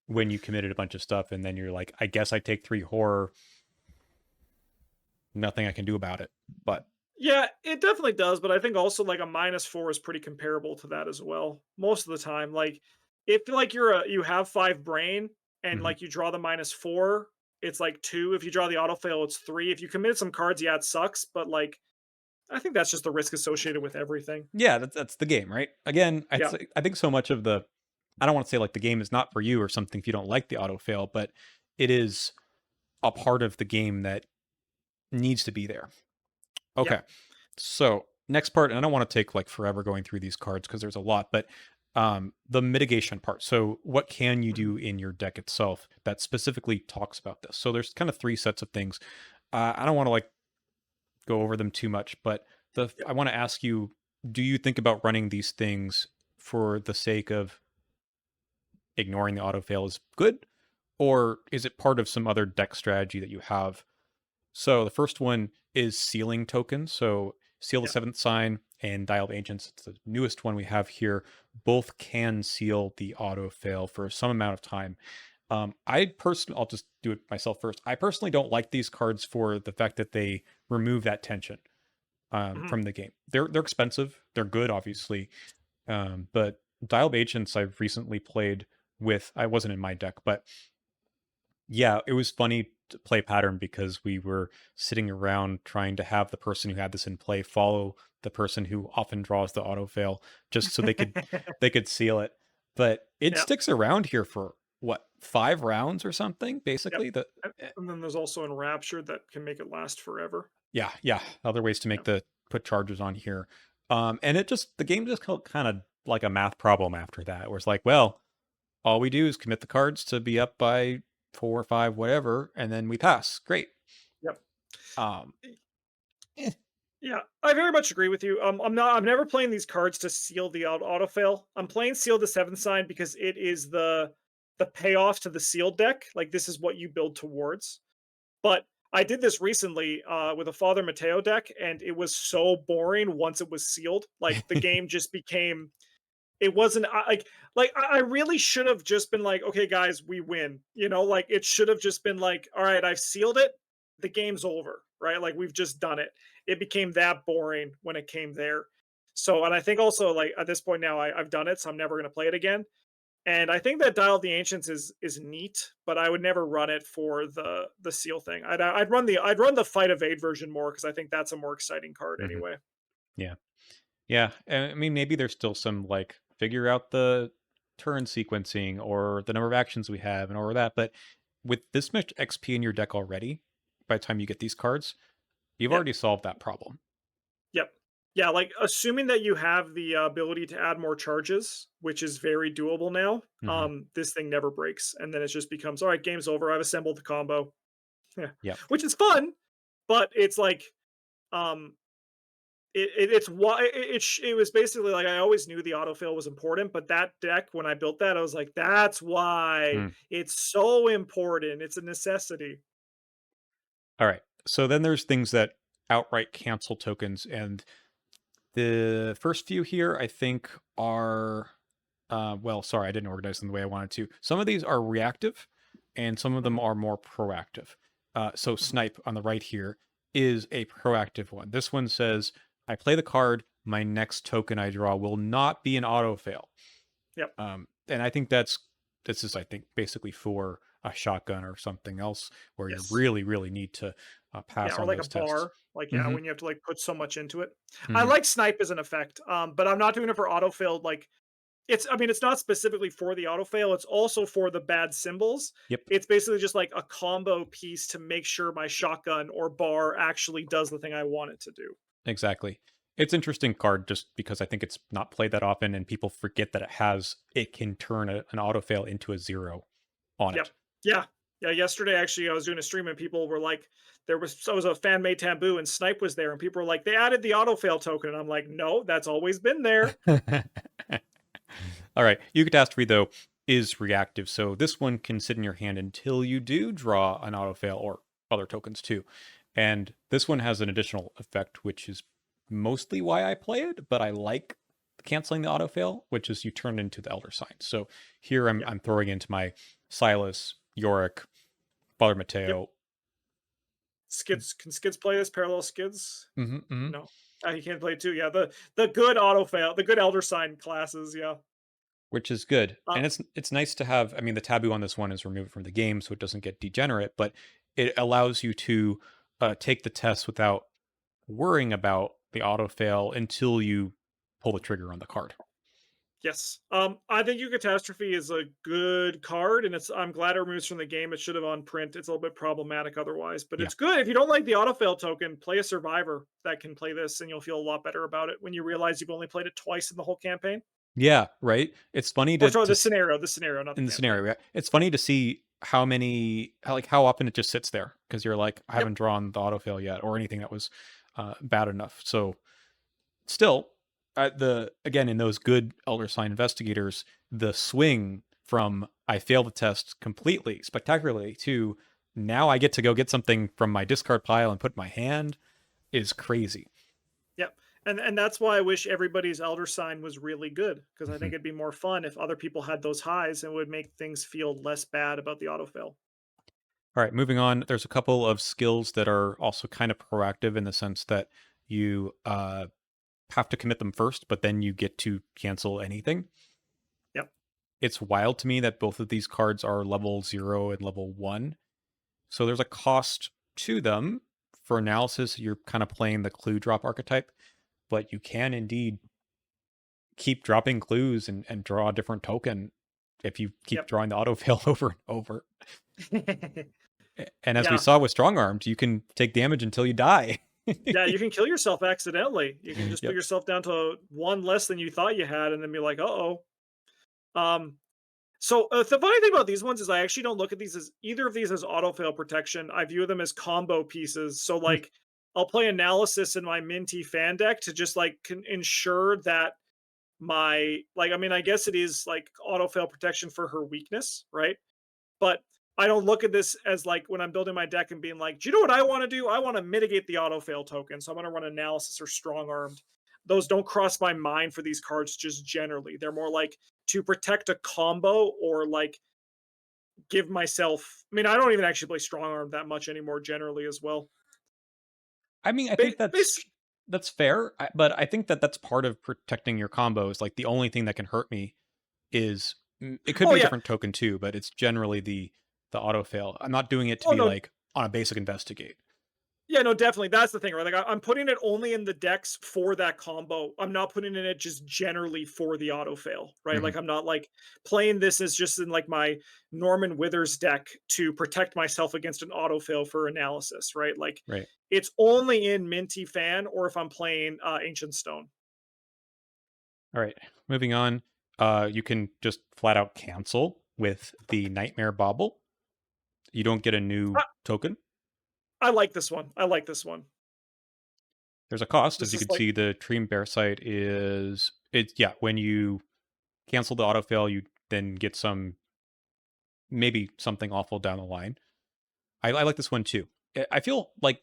when you committed a bunch of stuff and then you're like, I guess I take 3 horror, nothing I can do about it. But Yeah, it definitely does, but I think also like a -4 is pretty comparable to that as well. Most of the time, like if like you have 5 brain and mhm. like you draw the -4, it's like 2. If you draw the autofail, it's 3. If you committed some cards, yeah, it sucks, but like I think that's just the risk associated with everything. Yeah, that's the game, right? Again, Yeah. I think so much of the I don't want to say like the game is not for you or something if you don't like the auto fail, but it is a part of the game that needs to be there. Yeah. Okay. So, next part, and I don't want to take like forever going through these cards because there's a lot, but the mitigation part. So, what can you Mhm. do in your deck itself that specifically talks about this? So, there's kind of 3 sets of things. I don't want to like go over them too much, but Yeah. I want to ask you, do you think about running these things for the sake of ignoring the auto fail is good, or is it part of some other deck strategy that you have? So the first one is sealing tokens. So Seal the Yeah. Seventh Sign and Dial of Ancients, it's the newest one we have here. Both can seal the auto fail for some amount of time. I personally, I'll just do it myself first. I personally don't like these cards for the fact that they remove that tension Mhm. from the game. They're expensive. They're good, obviously, but Dial of Ancients I've recently played with. I wasn't in my deck, but yeah, it was funny to play pattern because we were sitting around trying to have the person who had this in play follow the person who often draws the auto fail just so they could seal it. But it Yeah. sticks around here for what, 5 rounds or something, Yep. basically. Eh, And then there's also Enraptured that can make it last forever. yeah, yeah. Other ways to Yeah. make the put charges on here. And it just the game just felt kind of like a math problem after that, where it's like, well, all we do is commit the cards to be up by 4 or 5, whatever, and then we pass. Great. Yep. Um, eh, Yeah, I very much agree with you. I'm never playing these cards to seal the autofail. I'm playing seal the seventh sign because it is the payoff to the sealed deck. Like this is what you build towards. But I did this recently with a Father Mateo deck, and it was so boring once it was sealed. Like the game just became. It wasn't I really should have just been like, okay, guys, we win. You know, like it should have just been like, all right, I've sealed it. The game's over, right? Like we've just done it. It became that boring when it came there. So, and I think also like at this point now, I've done it, so I'm never going to play it again. And I think that Dial of the Ancients is neat, but I would never run it for the seal thing. I'd run the Fight Evade version more because I think that's a more exciting card mhm, anyway. yeah, yeah. And I mean, maybe there's still some like figure out the turn sequencing or the number of actions we have and all of that. But with this much XP in your deck already, by the time you get these cards, you've Yep. already solved that problem. Yep. Yeah, like, assuming that you have the ability to add more charges, which is very doable now, Hmm. this thing never breaks, and then it just becomes, "Alright, game's over, I've assembled the combo." Yeah. Yep. Which is fun, but it's like, um, it's why it was basically like, I always knew the autofill was important, but that deck, when I built that, I was like, "That's why. Mm. It's so important, it's a necessity." All right. So then there's things that outright cancel tokens, and the first few here, I think, are well, sorry, I didn't organize them the way I wanted to. Some of these are reactive, and some of them Mhm, are more proactive. So mhm. Snipe on the right here is a proactive one. This one says, I play the card, my next token I draw will not be an auto fail. Yep. And I think this is, I think, basically for a shotgun or something else where you Yes. really, really need to Yeah, pass or on like a those tests. bar. Like, yeah, Hmm. when you have to like put so much into it. I Hmm. like snipe as an effect, but I'm not doing it for autofill. Like, it's I mean, it's not specifically for the autofail. It's also for the bad symbols. Yep. It's basically just like a combo piece to make sure my shotgun or bar actually does the thing I want it to do. Exactly. It's interesting card just because I think it's not played that often and people forget that it can turn an auto fail into a 0 on Yep. it. Yeah. Yeah. Yesterday, actually, I was doing a stream and people were like, there was a fan made taboo and snipe was there, and people were like, they added the autofail token, and I'm like, no, that's always been there. All right. Eucatastrophe, though, is reactive. So this one can sit in your hand until you do draw an auto fail or other tokens too. And this one has an additional effect, which is mostly why I play it, but I like canceling the autofail, which is you turn into the Elder Sign. So here Yeah. I'm throwing into my Silas, Yorick, Father Yep. Mateo. Skids, can Skids play this? Parallel Skids? Hmm. No. He can play it too. Yeah, the good auto fail, the good Elder Sign classes. Yeah. Which is good. Uh, And it's nice to have. I mean, the taboo on this one is removed from the game, so it doesn't get degenerate, but it allows you to take the test without worrying about the auto fail until you pull the trigger on the card. yes. I think your catastrophe is a good card, and I'm glad it removes from the game. It should have on print. It's a little bit problematic otherwise, but Yeah. it's good. If you don't like the autofail token, play a survivor that can play this, and you'll feel a lot better about it when you realize you've only played it twice in the whole campaign. Yeah, right. It's funny Or to sorry, the scenario, not the in the campaign. scenario. Yeah. It's funny to see how many how often it just sits there because you're like, I Yep. haven't drawn the autofail yet or anything that was bad enough. So still, the again in those good elder sign investigators, the swing from I fail the test completely spectacularly to now I get to go get something from my discard pile and put in my hand is crazy. Yep. And that's why I wish everybody's elder sign was really good, because I Mhm. think it'd be more fun if other people had those highs and would make things feel less bad about the autofill. All right, moving on. There's a couple of skills that are also kind of proactive in the sense that you have to commit them first, but then you get to cancel anything. Yep. It's wild to me that both of these cards are level 0 and level 1. So there's a cost to them. For analysis, you're kind of playing the clue drop archetype, but you can indeed keep dropping clues and draw a different token if you keep Yep. drawing the autofill over and over. And as we Yeah. saw with strong armed, you can take damage until you die. Yeah, you can kill yourself accidentally. You can just put Yep. yourself down to one less than you thought you had and then be like, "Uh-oh." Um, the funny thing about these ones is I actually don't look at these as either of these as autofail protection. I view them as combo pieces. So, Hmm. like, I'll play analysis in my minty fan deck to just, like, ensure that I mean, I guess it is, like, autofail protection for her weakness, right? But I don't look at this as like when I'm building my deck and being like, do you know what I want to do? I want to mitigate the auto fail token. So I'm going to run analysis or strong armed. Those don't cross my mind for these cards just generally. They're more like to protect a combo or like give myself. I mean, I don't even actually play strong arm that much anymore generally as well. I mean, I think Base. that's fair, but I think that that's part of protecting your combos. Like the only thing that can hurt me is it could Oh be a yeah. different token too, but it's generally the auto fail. I'm not doing it to Oh be no. like on a basic investigate. Yeah, no, definitely. That's the thing, right? Like I'm putting it only in the decks for that combo. I'm not putting in it just generally for the auto fail, right? Hmm. Like I'm not like playing this as just in like my Norman Withers deck to protect myself against an auto fail for analysis, right? Like Right. it's only in Minty Fan or if I'm playing Ancient Stone. All right. Moving on. You can just flat out cancel with the Nightmare Bauble. You don't get a new I, token. I like this one. I like this one. There's a cost, as This you is can like see. The Tream Bear site is it. Yeah, when you cancel the autofill, you then get some maybe something awful down the line. I like this one too. I feel like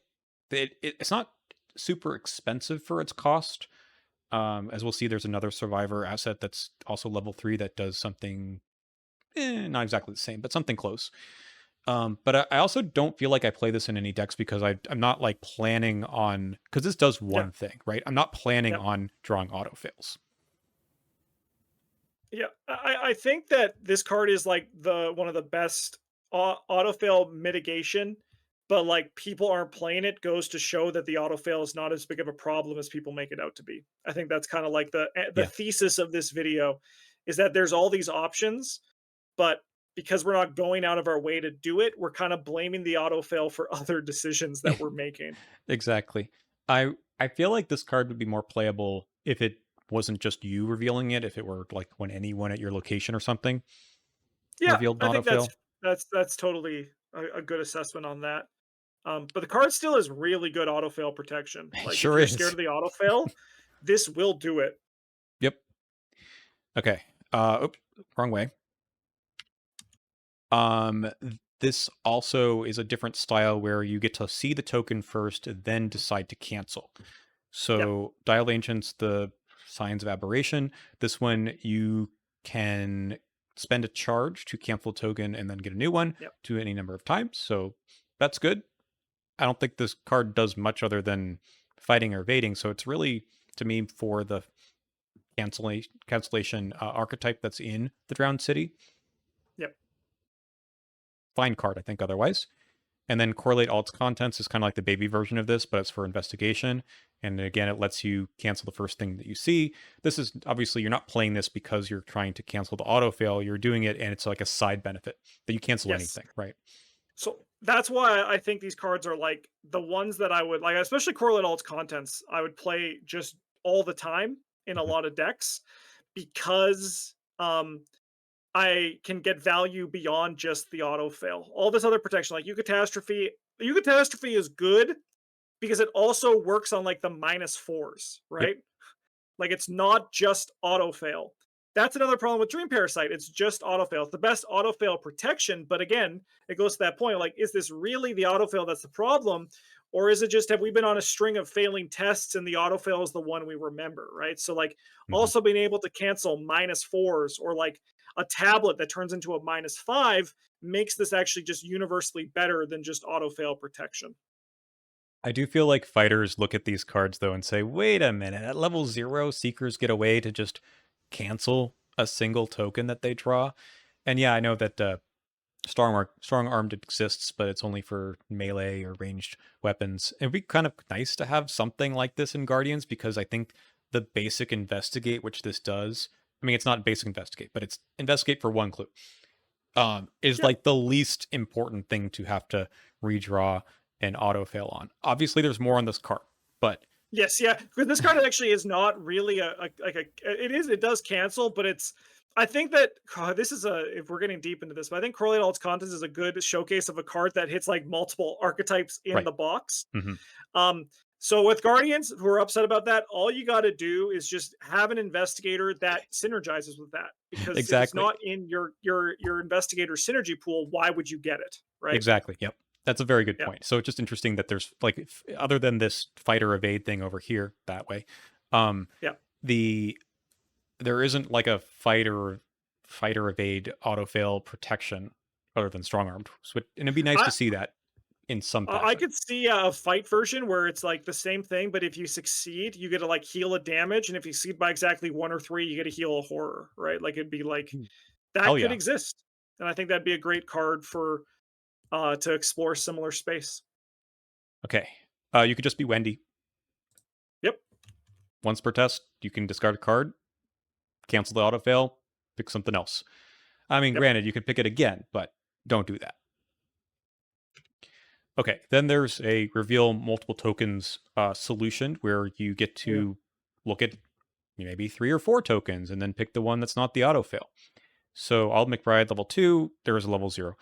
it's not super expensive for its cost. As we'll see, there's another Survivor asset that's also level 3 that does something not exactly the same, but something close. But I also don't feel like I play this in any decks because I'm not like planning on because this does yeah, one thing, right? I'm not planning yeah. on drawing autofails. Yeah, I think that this card is like the one of the best autofail mitigation, but like people aren't playing it goes to show that the autofail is not as big of a problem as people make it out to be. I think that's kind of like the Yeah, thesis of this video is that there's all these options, but because we're not going out of our way to do it, we're kind of blaming the autofail for other decisions that we're making. exactly. I feel like this card would be more playable if it wasn't just you revealing it, if it were like when anyone at your location or something Yeah, revealed I an think autofill. that's totally a good assessment on that. But the card still is really good autofail protection. It Like if sure you're scared is. of the autofail, this will do it. Yep. Okay. Oops, wrong way. This also is a different style where you get to see the token first, then decide to cancel. Yep, So Dial Ancients, the Signs of Aberration. This one you can spend a charge to cancel a token and then get a new one yep. to any number of times. So that's good. I don't think this card does much other than fighting or evading. So it's really, to me, for the cancellation archetype that's in the Drowned City. Yep. Fine card, I think, otherwise. And then correlate all its contents is kind of like the baby version of this, but it's for investigation. And again, it lets you cancel the first thing that you see. This is obviously you're not playing this because you're trying to cancel the auto fail. You're doing it, and it's like a side benefit that you cancel Yes. anything, right? So that's why I think these cards are like the ones that I would like, especially correlate all its contents. I would play just all the time in a Mhm. lot of decks because I can get value beyond just the auto fail. All this other protection, like Eucatastrophe is good because it also works on like the -4s, Yep. right? Like it's not just auto fail. That's another problem with Dream Parasite. It's just auto fail. It's the best auto fail protection, but again, it goes to that point. Like, is this really the auto fail that's the problem, or is it just have we been on a string of failing tests and the auto fail is the one we remember, right? So like, Mhm. also being able to cancel -4s or like a tablet that turns into a -5 makes this actually just universally better than just auto fail protection. I do feel like fighters look at these cards though and say, "Wait a minute! At level 0, Seekers get a way to just cancel a single token that they draw." And yeah, I know that strong armed exists, but it's only for melee or ranged weapons. It'd be kind of nice to have something like this in Guardians because I think the basic investigate, which this does, I mean, it's not basic investigate, but it's investigate for one clue. Is Yeah. like the least important thing to have to redraw and auto fail on. Obviously, there's more on this card, but Yes, yeah. 'Cause this card actually is not really it does cancel, but it's I think that this is a if we're getting deep into this, but I think Correlate All Its Contents is a good showcase of a card that hits like multiple archetypes in right. the box. Hmm. Um, so with Guardians who are upset about that, all you got to do is just have an investigator that synergizes with that. Because if it's Exactly. not in your investigator synergy pool, why would you get it? Right? Exactly. Yep. That's a very good Yeah. point. So it's just interesting that there's like other than this fighter evade thing over here that way, um, Yeah. the there isn't like a fighter evade auto fail protection other than strong armed. So and it'd be nice to I see that in some I fashion. could see a fight version where it's like the same thing, but if you succeed, you get to like heal a damage, and if you succeed by exactly one or three, you get to heal a horror, right? Like it'd be like Mm. that Hell could yeah. exist, and I think that'd be a great card for to explore similar space. Okay. You could just be Wendy. Yep, Once per test, you can discard a card, cancel the auto fail, pick something else. I mean, yep, granted, you can pick it again, but don't do that. Okay, then there's a reveal multiple tokens solution where you get oh, yeah, to look at maybe 3 or 4 tokens and then pick the one that's not the autofill. So Ald McBride level 2, there is a level 0.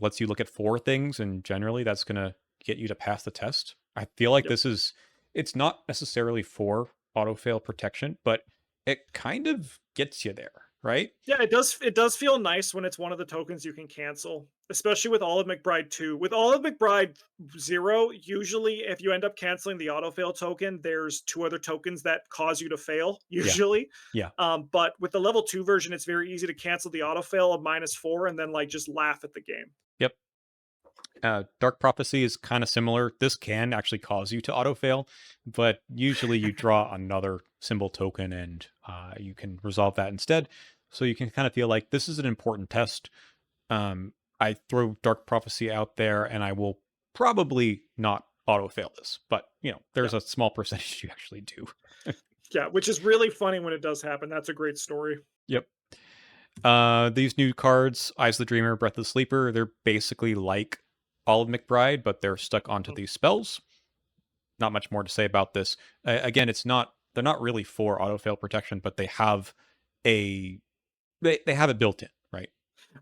Lets you look at 4 things, and generally that's going to get you to pass the test. I feel like yep. it's not necessarily for autofail protection, but it kind of gets you there, right? Yeah, it does feel nice when it's one of the tokens you can cancel, especially with Olive McBride 2. With Olive McBride 0, usually if you end up canceling the autofail token, there's 2 other tokens that cause you to fail, Yeah. usually. Yeah. But with the level 2 version, it's very easy to cancel the autofail of -4 and then like just laugh at the game. Yep. Dark Prophecy is kind of similar. This can actually cause you to autofail, but usually you draw another symbol token and you can resolve that instead. So you can kind of feel like this is an important test. I throw Dark Prophecy out there and I will probably not autofail this, but Yeah. there's a small percentage you actually do. Yeah, which is really funny when it does happen. That's a great story. Yep. These new cards, Eyes of the Dreamer, Breath of the Sleeper, they're basically like Olive McBride, but they're stuck onto Mhm. these spells. Not much more to say about this. Again, they're not really for autofail protection, but a they have it built in, right?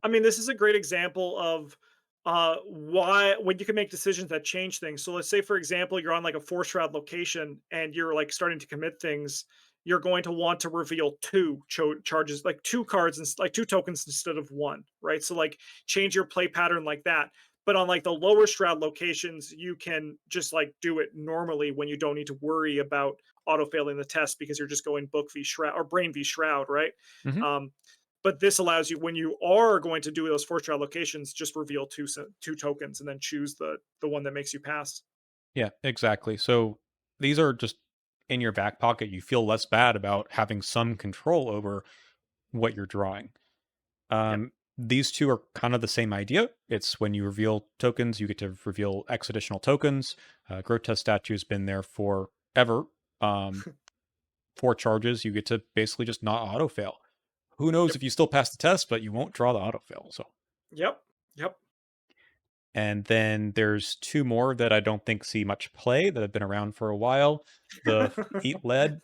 I mean, this is a great example of why when you can make decisions that change things. So let's say, for example, you're on like a force shroud location and you're like starting to commit things. You're going to want to reveal two charges, like two cards and like two tokens instead of one, right? So like change your play pattern like that. But on like the lower shroud locations, you can just like do it normally when you don't need to worry about auto failing the test because you're just going book v shroud or brain v shroud, right? Hmm. Um, but this allows you when you are going to do those 4 shroud locations, just reveal two tokens and then choose the one that makes you pass. Yeah, exactly. So these are just in your back pocket. You feel less bad about having some control over what you're drawing. Yep. These two are kind of the same idea. It's when you reveal tokens, you get to reveal X additional tokens. Grotest Statue has been there forever. Um, 4 charges, you get to basically just not auto fail. Who knows Yep. if you still pass the test, but you won't draw the auto fail. So, Yep. Yep. and then there's two more that I don't think see much play that have been around for a while. The Eat Lead,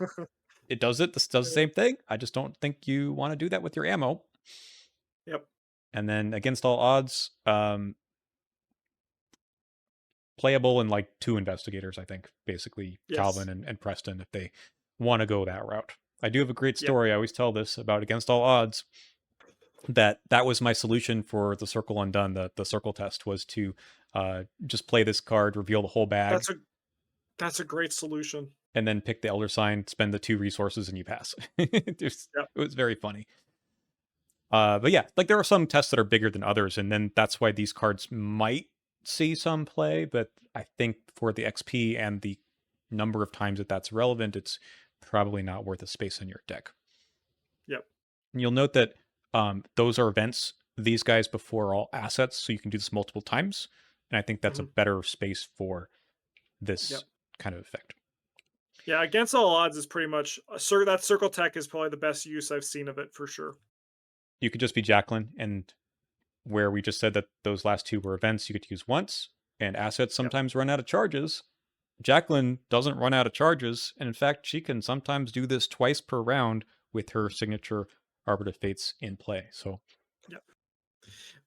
it does it. This does the same thing. I just don't think you want to do that with your ammo. Yep. And then against all odds, playable in like 2 investigators, I think, basically Yes. Calvin and Preston, if they want to go that route. I do have a great Yep. story. I always tell this about Against All Odds. That was my solution for the Circle Undone. The Circle test was to just play this card, reveal the whole bag, That's a that's a great solution. and then pick the Elder Sign, spend the 2 resources, and you pass. Yep. It was very funny. But yeah, like there are some tests that are bigger than others, and then that's why these cards might see some play. But I think for the XP and the number of times that that's relevant, it's probably not worth a space in your deck. Yep. And you'll note that those are events. These guys before all assets, so you can do this multiple times. And I think that's a Mhm. better space for this Yep. kind of effect. Yeah, against all odds is pretty much that circle tech is probably the best use I've seen of it for sure. You could just be Jacqueline, and where we just said that those last two were events you could use once, and assets Yep. sometimes run out of charges. Jacqueline doesn't run out of charges, and in fact, she can sometimes do this twice per round with her signature Arbiter Fates in play. So, Yep.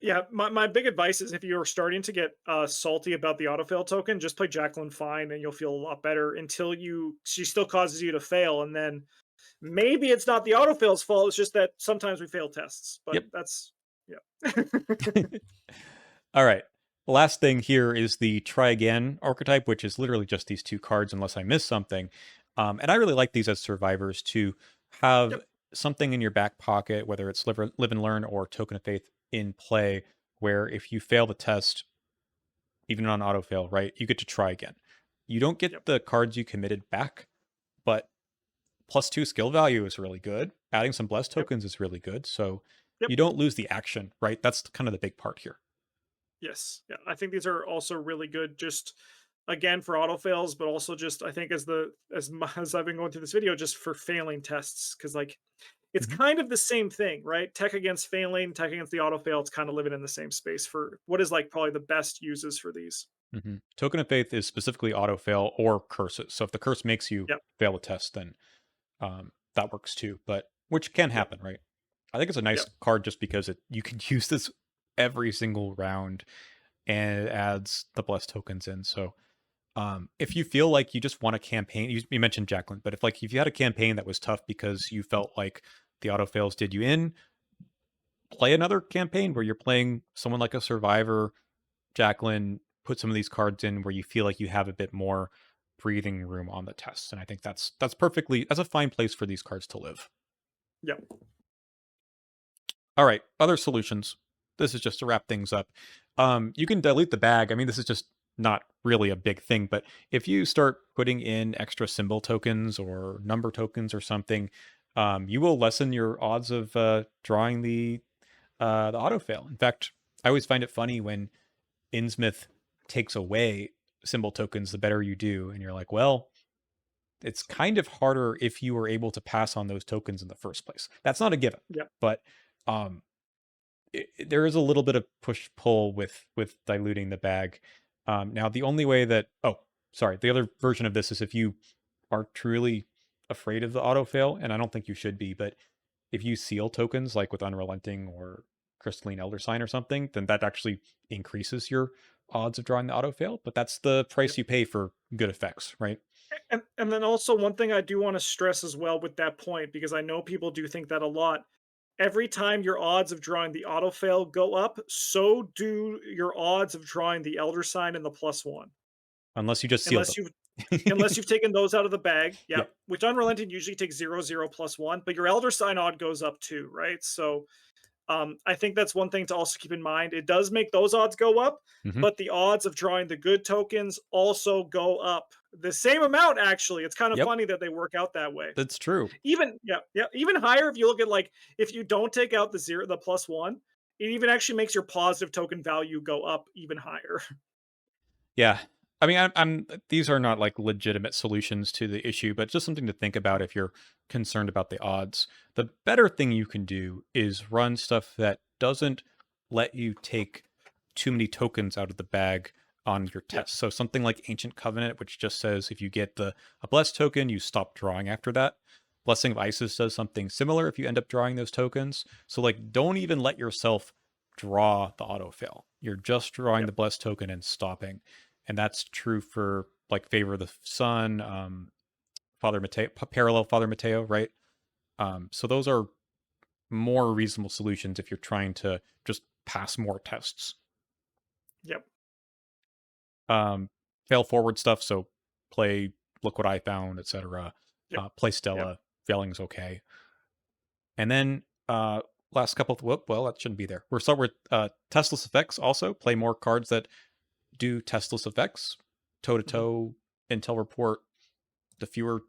Yeah, my big advice is if you're starting to get salty about the autofail token, just play Jacqueline fine and you'll feel a lot better until she still causes you to fail. And then maybe it's not the autofail's fault. It's just that sometimes we fail tests. But yep. that's, yeah. All right. Last thing here is the try again archetype, which is literally just these 2 cards, unless I miss something. And I really like these as survivors to have Yep. something in your back pocket, whether it's live and learn or token of faith in play, where if you fail the test, even on auto fail, right, you get to try again. You don't Yep. get the cards you committed back, but +2 skill value is really good. Adding some blessed Yep. tokens is really good. So Yep. you don't lose the action, right? That's kind of the big part here. Yes. Yeah. I think these are also really good just again for auto fails, but also just I think as I've been going through this video, just for failing tests. Cause like it's Mhm. kind of the same thing, right? Tech against failing, tech against the auto fail, it's kind of living in the same space for what is like probably the best uses for these. Token of Faith is specifically auto fail or curses. So if the curse makes you Yep. fail a test, then that works too. But which can Yep. happen, right? I think it's a nice Yep. card just because you can use this every single round, and it adds the blessed tokens in. So if you feel like you just want a campaign, you mentioned Jacqueline, but if you had a campaign that was tough because you felt like the auto fails did you in, play another campaign where you're playing someone like a survivor, Jacqueline, put some of these cards in where you feel like you have a bit more breathing room on the test. And I think that's a fine place for these cards to live. Yep. All right, other solutions. This is just to wrap things up. You can dilute the bag. I mean, this is just not really a big thing, but if you start putting in extra symbol tokens or number tokens or something, you will lessen your odds of drawing the auto fail. In fact, I always find it funny when Innsmouth takes away symbol tokens the better you do, and you're like, well, it's kind of harder if you were able to pass on those tokens in the first place. That's not a given, Yep. but um, there is a little bit of push pull with diluting the bag. Now, the only way that sorry, the other version of this is if you are truly afraid of the auto fail, and I don't think you should be, but if you seal tokens like with Unrelenting or Crystalline Elder Sign or something, then that actually increases your odds of drawing the auto fail. But that's the Yep. price you pay for good effects, right? And then also one thing I do want to stress as well with that point, because I know people do think that a lot, every time your odds of drawing the auto fail go up, so do your odds of drawing the elder sign and the +1. Unless you just seal Unless them. you've unless you've taken those out of the bag. Yeah. Yep. Which unrelenting usually takes 0, 0, +1, but your elder sign odd goes up too, right? So I think that's one thing to also keep in mind. It does make those odds go up, Mhm. but the odds of drawing the good tokens also go up the same amount. Actually, it's kind of Yep, funny that they work out that way. that's true. Even yeah, yeah, even higher if you look at like if you don't take out the +1, it even actually makes your positive token value go up even higher. Yeah. I mean, I'm these are not like legitimate solutions to the issue, but just something to think about if you're concerned about the odds. The better thing you can do is run stuff that doesn't let you take too many tokens out of the bag on your Yep. test. So something like Ancient Covenant, which just says if you get the a blessed token, you stop drawing after that. Blessing of Isis does something similar if you end up drawing those tokens. So like don't even let yourself draw the autofill. You're just drawing Yep. the blessed token and stopping, and that's true for like Favor of the Sun, Father Mateo, Parallel Father Mateo, right? So those are more reasonable solutions if you're trying to just pass more tests. Yep. Um, Fail forward stuff, so play Look What I Found, etc. Yep. Play Yep. Stella, failing's okay. And then last couple, whoop, well, that shouldn't be there. We're start with testless effects also. Play more cards that do testless effects, toe to Mhm. toe, intel report. The fewer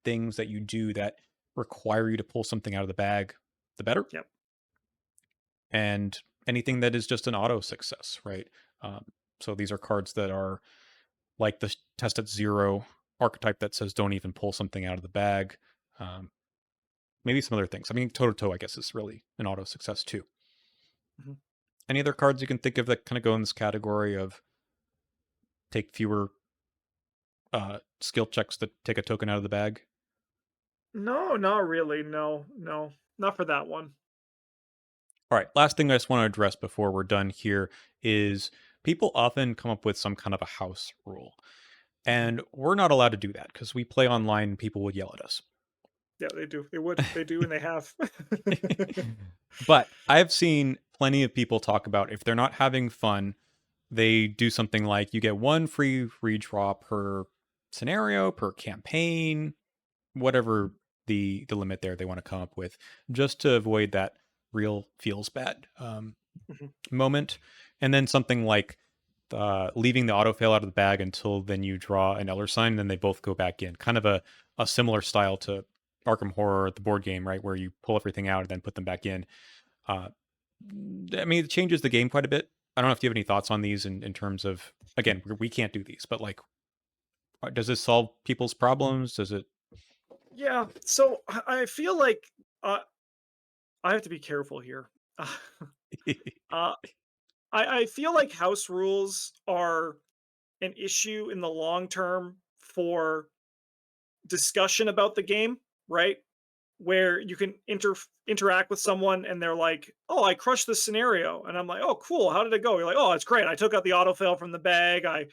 things that you do that require you to pull something out of the bag, the better. Yep. And anything that is just an auto success, right? Um, so these are cards that are like the test at zero archetype that says don't even pull something out of the bag. Um, Maybe some other things. I mean, toe to toe, I guess, is really an auto success too. Mhm. Any other cards you can think of that kind of go in this category of take fewer skill checks to take a token out of the bag? No, not really. No, no, not for that one. All right, last thing I just want to address before we're done here is people often come up with some kind of a house rule. Mhm. And we're not allowed to do that because we play online and people would yell at us. Yeah, they do. They would. They do, and they have. But I've seen plenty of people talk about if they're not having fun, they do something like you get one free redraw per scenario, per campaign, whatever the limit there they want to come up with, just to avoid that real feels bad Mhm. moment. And then something like leaving the auto fail out of the bag until then you draw an Elder sign, then they both go back in. Kind of a similar style to Arkham Horror, the board game, right, where you pull everything out and then put them back in. Uh, I mean, it changes the game quite a bit. I don't know if you have any thoughts on these in terms of again, we can't do these, but like, does this solve people's problems? Does it? Yeah. So I feel like uh, I have to be careful here. uh, I feel like house rules are an issue in the long term for discussion about the game, right? Where you can interact with someone and they're like, "Oh, I crushed this scenario," and I'm like, "Oh, cool. How did it go?" You're like, "Oh, it's great. I took out the autofail from the bag. I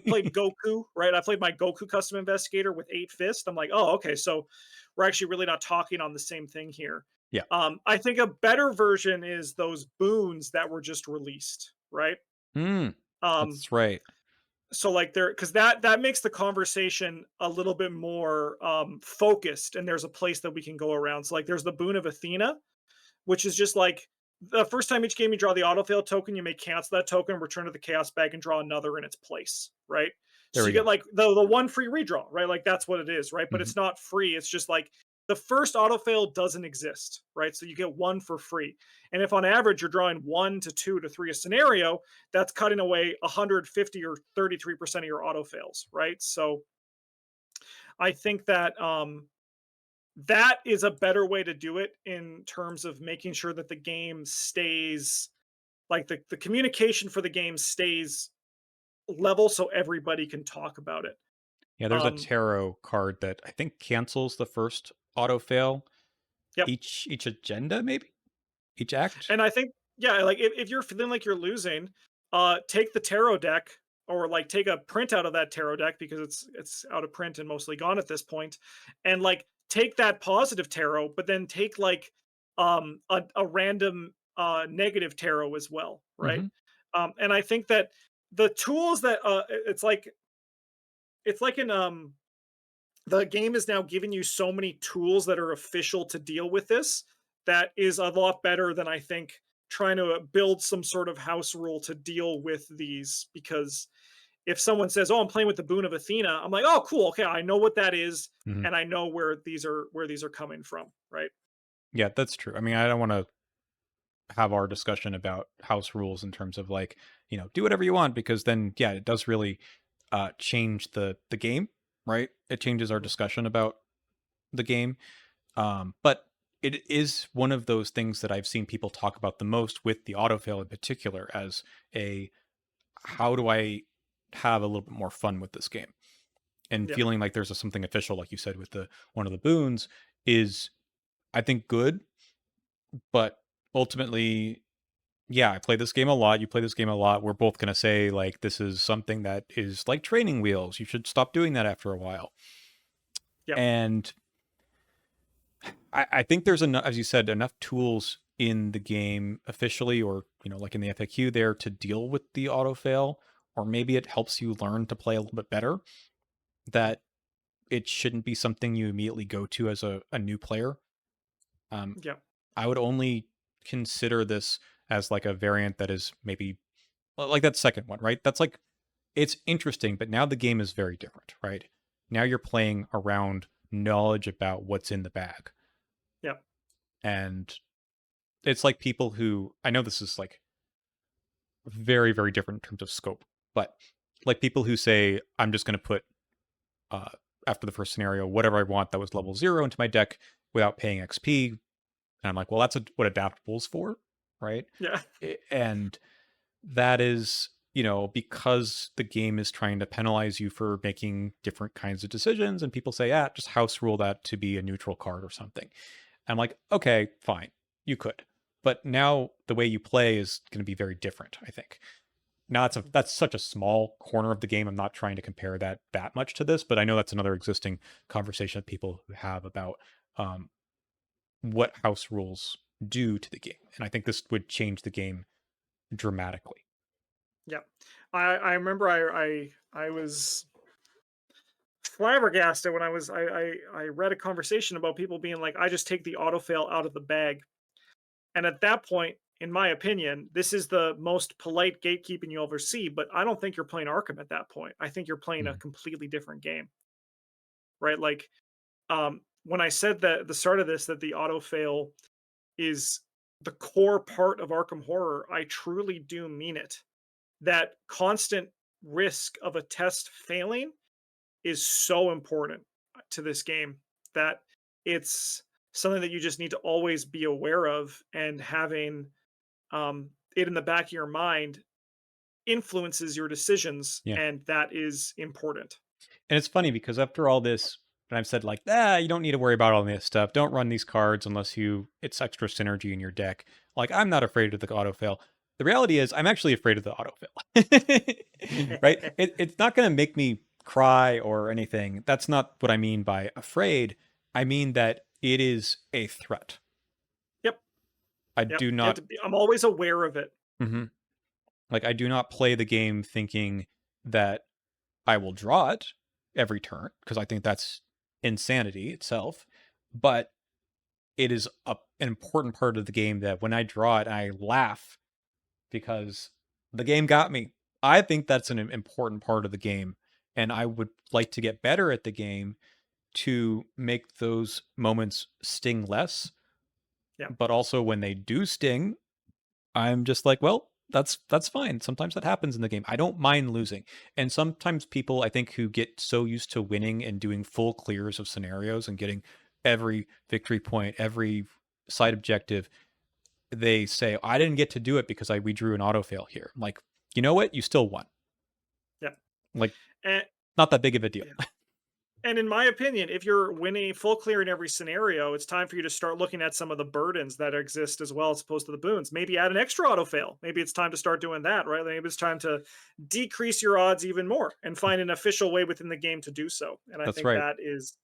played Goku, right? I played my Goku custom investigator with 8 fist." I'm like, "Oh, okay. So we're actually really not talking on the same thing here." Yeah. I think a better version is those boons that were just released, right? Hmm. Um, That's right. so like there because that makes the conversation a little bit more focused, and there's a place that we can go around. So like there's the boon of Athena, which is just like the first time each game you draw the autofail token, you may cancel that token, return to the chaos bag, and draw another in its place, right? There So we you get go. like the one free redraw, right? Like that's what it is, right? But Hmm. it's not free. It's just like the first autofail doesn't exist, right? So you get one for free. And if on average you're drawing 1 to 2 to 3 a scenario, that's cutting away 150 or 33% of your autofails, right? So I think that that is a better way to do it in terms of making sure that the game stays like the communication for the game stays level so everybody can talk about it. Yeah, there's a Um, tarot card that I think cancels the first auto fail yep. each agenda, maybe each act. And I think, yeah, like if you're feeling like you're losing, take the tarot deck or like take a print out of that tarot deck because it's out of print and mostly gone at this point, and like take that positive tarot, but then take like a random negative tarot as well, right? Hmm. And I think that the tools that it's like in the game is now giving you so many tools that are official to deal with this that is a lot better than I think trying to build some sort of house rule to deal with these. Because if someone says, "Oh, I'm playing with the boon of Athena," I'm like, "Oh, cool. Okay, I know what that is, Hmm. and I know where these are coming from." Right? Yeah, that's true. I mean, I don't want to have our discussion about house rules in terms of like, do whatever you want, because then yeah, it does really change the game, right? It changes our Mhm. discussion about the game. But it is one of those things that I've seen people talk about the most with the autofail in particular as a how do I have a little bit more fun with this game? And Yeah. feeling like there's something official, like you said, with the one of the boons is I think good, but ultimately, yeah, I play this game a lot. You play this game a lot. We're both gonna say like this is something that is like training wheels. You should stop doing that after a while. Yep. And I think there's enough, as you said, enough tools in the game officially, or like in the FAQ there, to deal with the auto fail, or maybe it helps you learn to play a little bit better. Mhm. That it shouldn't be something you immediately go to as a new player. Um, Yep. I would only consider this as like a variant that is maybe like that second one, right? That's like it's interesting, but now the game is very different, right? Now you're playing around knowledge about what's in the bag. Yep. And it's like people who I know this is like very, very different in terms of scope, but like people who say, I'm just going to put, uh, after the first scenario, whatever I want that was level 0 into my deck without paying XP. And I'm like, well, that's what adaptable's for, right? Yeah. And that is, because the game is trying to penalize you for making different kinds of decisions, and people say, just house rule that to be a neutral card or something. I'm like, okay, fine, you could. But now the way you play is going to be very different, I think. Now Mhm. that's such a small corner of the game. I'm not trying to compare that much to this, but I know that's another existing conversation that people have about um, what house rules do to the game, and I think this would change the game dramatically. Yep. I remember I was flabbergasted when I read a conversation about people being like, I just take the auto fail out of the bag. And at that point, in my opinion, this is the most polite gatekeeping you'll ever see. But I don't think you're playing Arkham at that point. I think you're playing a Mhm. completely different game, right? Like when I said that at the start of this that the auto fail is the core part of Arkham Horror, I truly do mean it. That constant risk of a test failing is so important to this game that it's something that you just need to always be aware of, and having it in the back of your mind influences your decisions, Yeah. and that is important. And it's funny because after all this, and I've said like, you don't need to worry about all this stuff. Don't run these cards unless it's extra synergy in your deck. Like, I'm not afraid of the autofail. The reality is, I'm actually afraid of the autofail. Right? It's not going to make me cry or anything. That's not what I mean by afraid. I mean that it is a threat. Yep. I Yep. do You have not. to be, I'm always aware of it. Mhm. Like, I do not play the game thinking that I will draw it every turn because I think that's insanity itself. But it is an important part of the game that when I draw it, I laugh because the game got me. I think that's an important part of the game. And I would like to get better at the game to make those moments sting less. Yep. But also when they do sting, I'm just like, well, that's fine. Sometimes that happens in the game. I don't mind losing. And sometimes people I think who get so used to winning and doing full clears of scenarios and getting every victory point, every side objective, they say, I didn't get to do it because we drew an auto fail here. I'm like, you know what? You still won. Yep. Like, And not that big of a deal. yeah. And in my opinion, if you're winning full clear in every scenario, it's time for you to start looking at some of the burdens that exist as well as opposed to the boons. Maybe add an extra auto fail. Maybe it's time to start doing that, right? Maybe it's time to decrease your odds even more and find an official way within the game to do so. And I That's think right. that is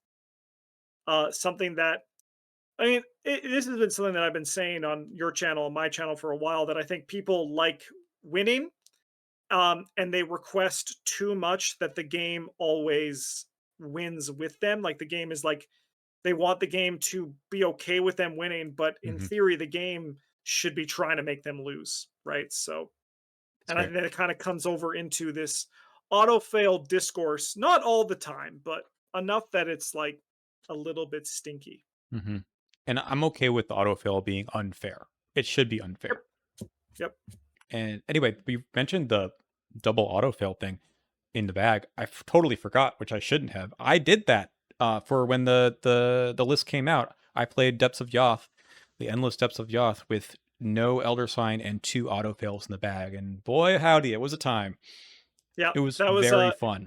something that I mean, this has been something that I've been saying on your channel and my channel for a while, that I think people like winning, and they request too much that the game always wins with them. Like the game is like they want the game to be okay with them winning, but in Hmm. theory, the game should be trying to make them lose, right? So, That's and I fair. think that it kind of comes over into this auto fail discourse, not all the time, but enough that it's like a little bit stinky. Hmm. And I'm okay with autofill being unfair. It should be Yep. unfair. Yep. And anyway, we mentioned the double autofill thing in the bag. Totally forgot, which I shouldn't have. I did that for when the list came out. I played Depths of Yoth, the endless Depths of Yoth, with no Elder Sign and two autofails in the bag. And boy, howdy, it was a time. Yeah. It was That was very fun.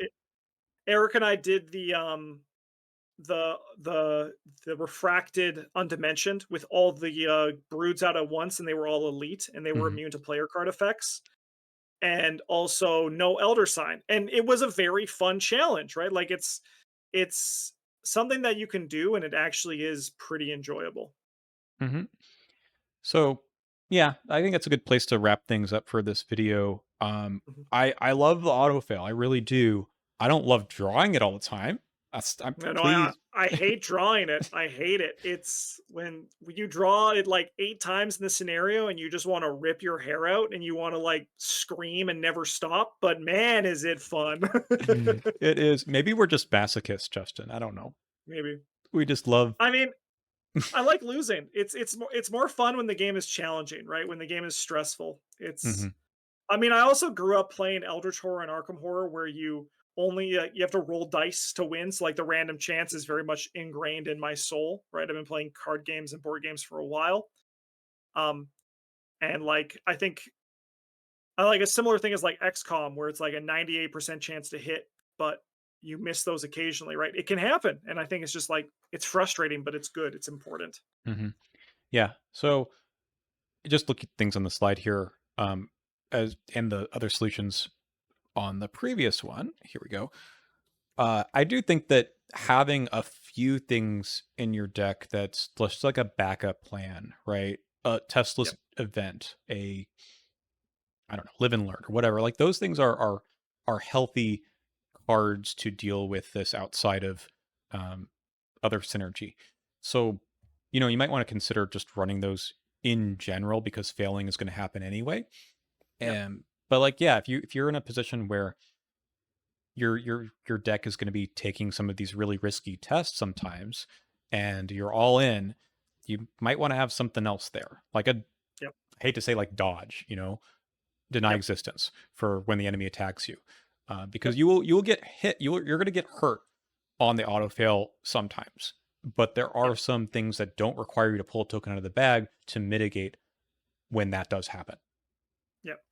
Eric and I did the the the refracted undimensioned with all the broods out at once, and they were all elite and they were Hmm. immune to player card effects, and also no elder sign, and it was a very fun challenge, right? Like it's something that you can do, and it actually is pretty enjoyable. Hmm. So, yeah, I think that's a good place to wrap things up for this video. Mhm. I love the autofail. I really do. I don't love drawing it all the time. I'm No, no, please. I hate drawing it. I hate it. It's when you draw it like 8 times in the scenario and you just want to rip your hair out and you want to like scream and never stop. But man, is it fun. It is. Maybe we're just masochists, Justin. I don't know. Maybe. We just love. I mean, I like losing. It's more fun when the game is challenging, right? When the game is stressful. Mhm. I mean, I also grew up playing Eldritch Horror and Arkham Horror, where you have to roll dice to win. So like the random chance is very much ingrained in my soul, right? I've been playing card games and board games for a while, um, and like I think I like a similar thing as like XCOM, where it's like a 98% chance to hit, but you miss those occasionally, right? It can happen, and I think it's just like it's frustrating, but it's good. It's important. Mhm. Yeah. So just look at things on the slide here, as and the other solutions on the previous one. Here we go. I do think that having a few things in your deck that's just like a backup plan, right? A testless Yep. event, a I don't know, live and learn or whatever. Like those things are healthy cards to deal with this outside of um, other synergy. So, you might want to consider just running those in general because failing is going to happen anyway. Yep. But like, yeah, if you're in a position where your deck is going to be taking some of these really risky tests sometimes, and you're all in, you might want to have something else there, like Yep. I hate to say like dodge, deny Yep. existence for when the enemy attacks you, because Yep. you will get hit. You're going to get hurt on the auto fail sometimes, but there are Yep. some things that don't require you to pull a token out of the bag to mitigate when that does happen. Yep.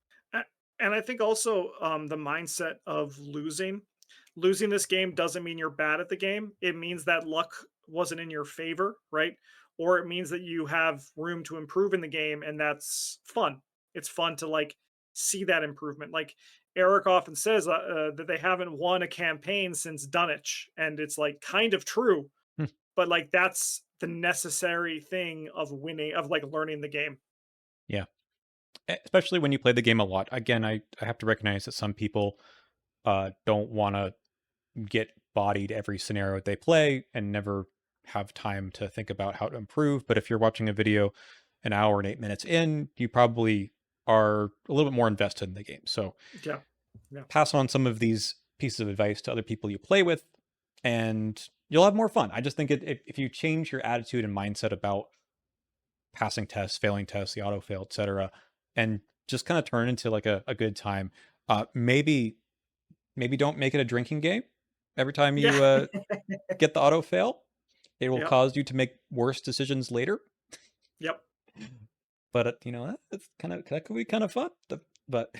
And I think also the mindset of losing this game doesn't mean you're bad at the game. It means that luck wasn't in your favor, right? Or it means that you have room to improve in the game, and that's fun. It's fun to like see that improvement. Like Eric often says that they haven't won a campaign since Dunwich, and it's like kind of true, Hmm. but like that's the necessary thing of winning, of like learning the game. Yeah, especially when you play the game a lot. Again, I have to recognize that some people don't want to get bodied every scenario they play and never have time to think about how to improve. But if you're watching a video an hour and 8 minutes in, you probably are a little bit more invested in the game. So Yeah. Yeah. pass on some of these pieces of advice to other people you play with, and you'll have more fun. I just think if you change your attitude and mindset about passing tests, failing tests, the auto fail, etc., and just kind of turn into like a good time. Maybe don't make it a drinking game every time Yeah. you get the auto fail. It will Yep. cause you to make worse decisions later. Yep. But that's that could be kind of fun. But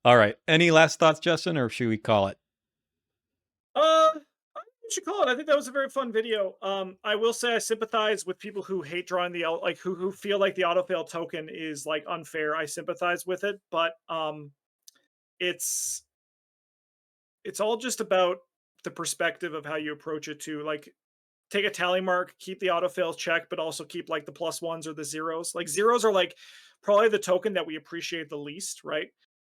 all right. Any last thoughts, Justin, or should we call it? I think we should call it. I think that was a very fun video. I will say I sympathize with people who hate drawing like who feel like the autofail token is like unfair. I sympathize with it, but it's it's all just about the perspective of how you approach it too. Like take a tally mark, keep the autofails checked, but also keep like the plus ones or the zeros. Like zeros are like probably the token that we appreciate the least, right?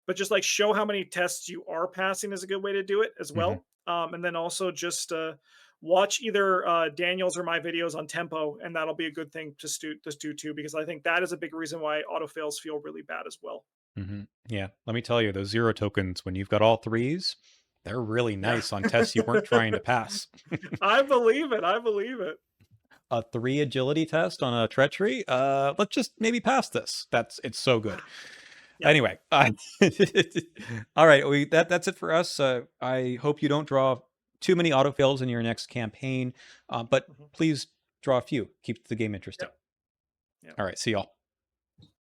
But just like show how many tests you are passing is a good way to do it as Hmm. well. And then also just watch either Daniel's or my videos on tempo, and that'll be a good thing to do too, because I think that is a big reason why autofails feel really bad as well. Hmm. Yeah, let me tell you, those zero tokens, when you've got all threes, they're really Yeah. nice on tests you weren't trying to pass. I believe it. I believe it. A three agility test on a treachery. Let's just maybe pass this. It's so good. Yeah. Anyway, all right, that's it for us. I hope you don't draw too many autofails in your next campaign, but Mhm. please draw a few. Keep the game interesting. Yep. Yep. All right, see y'all.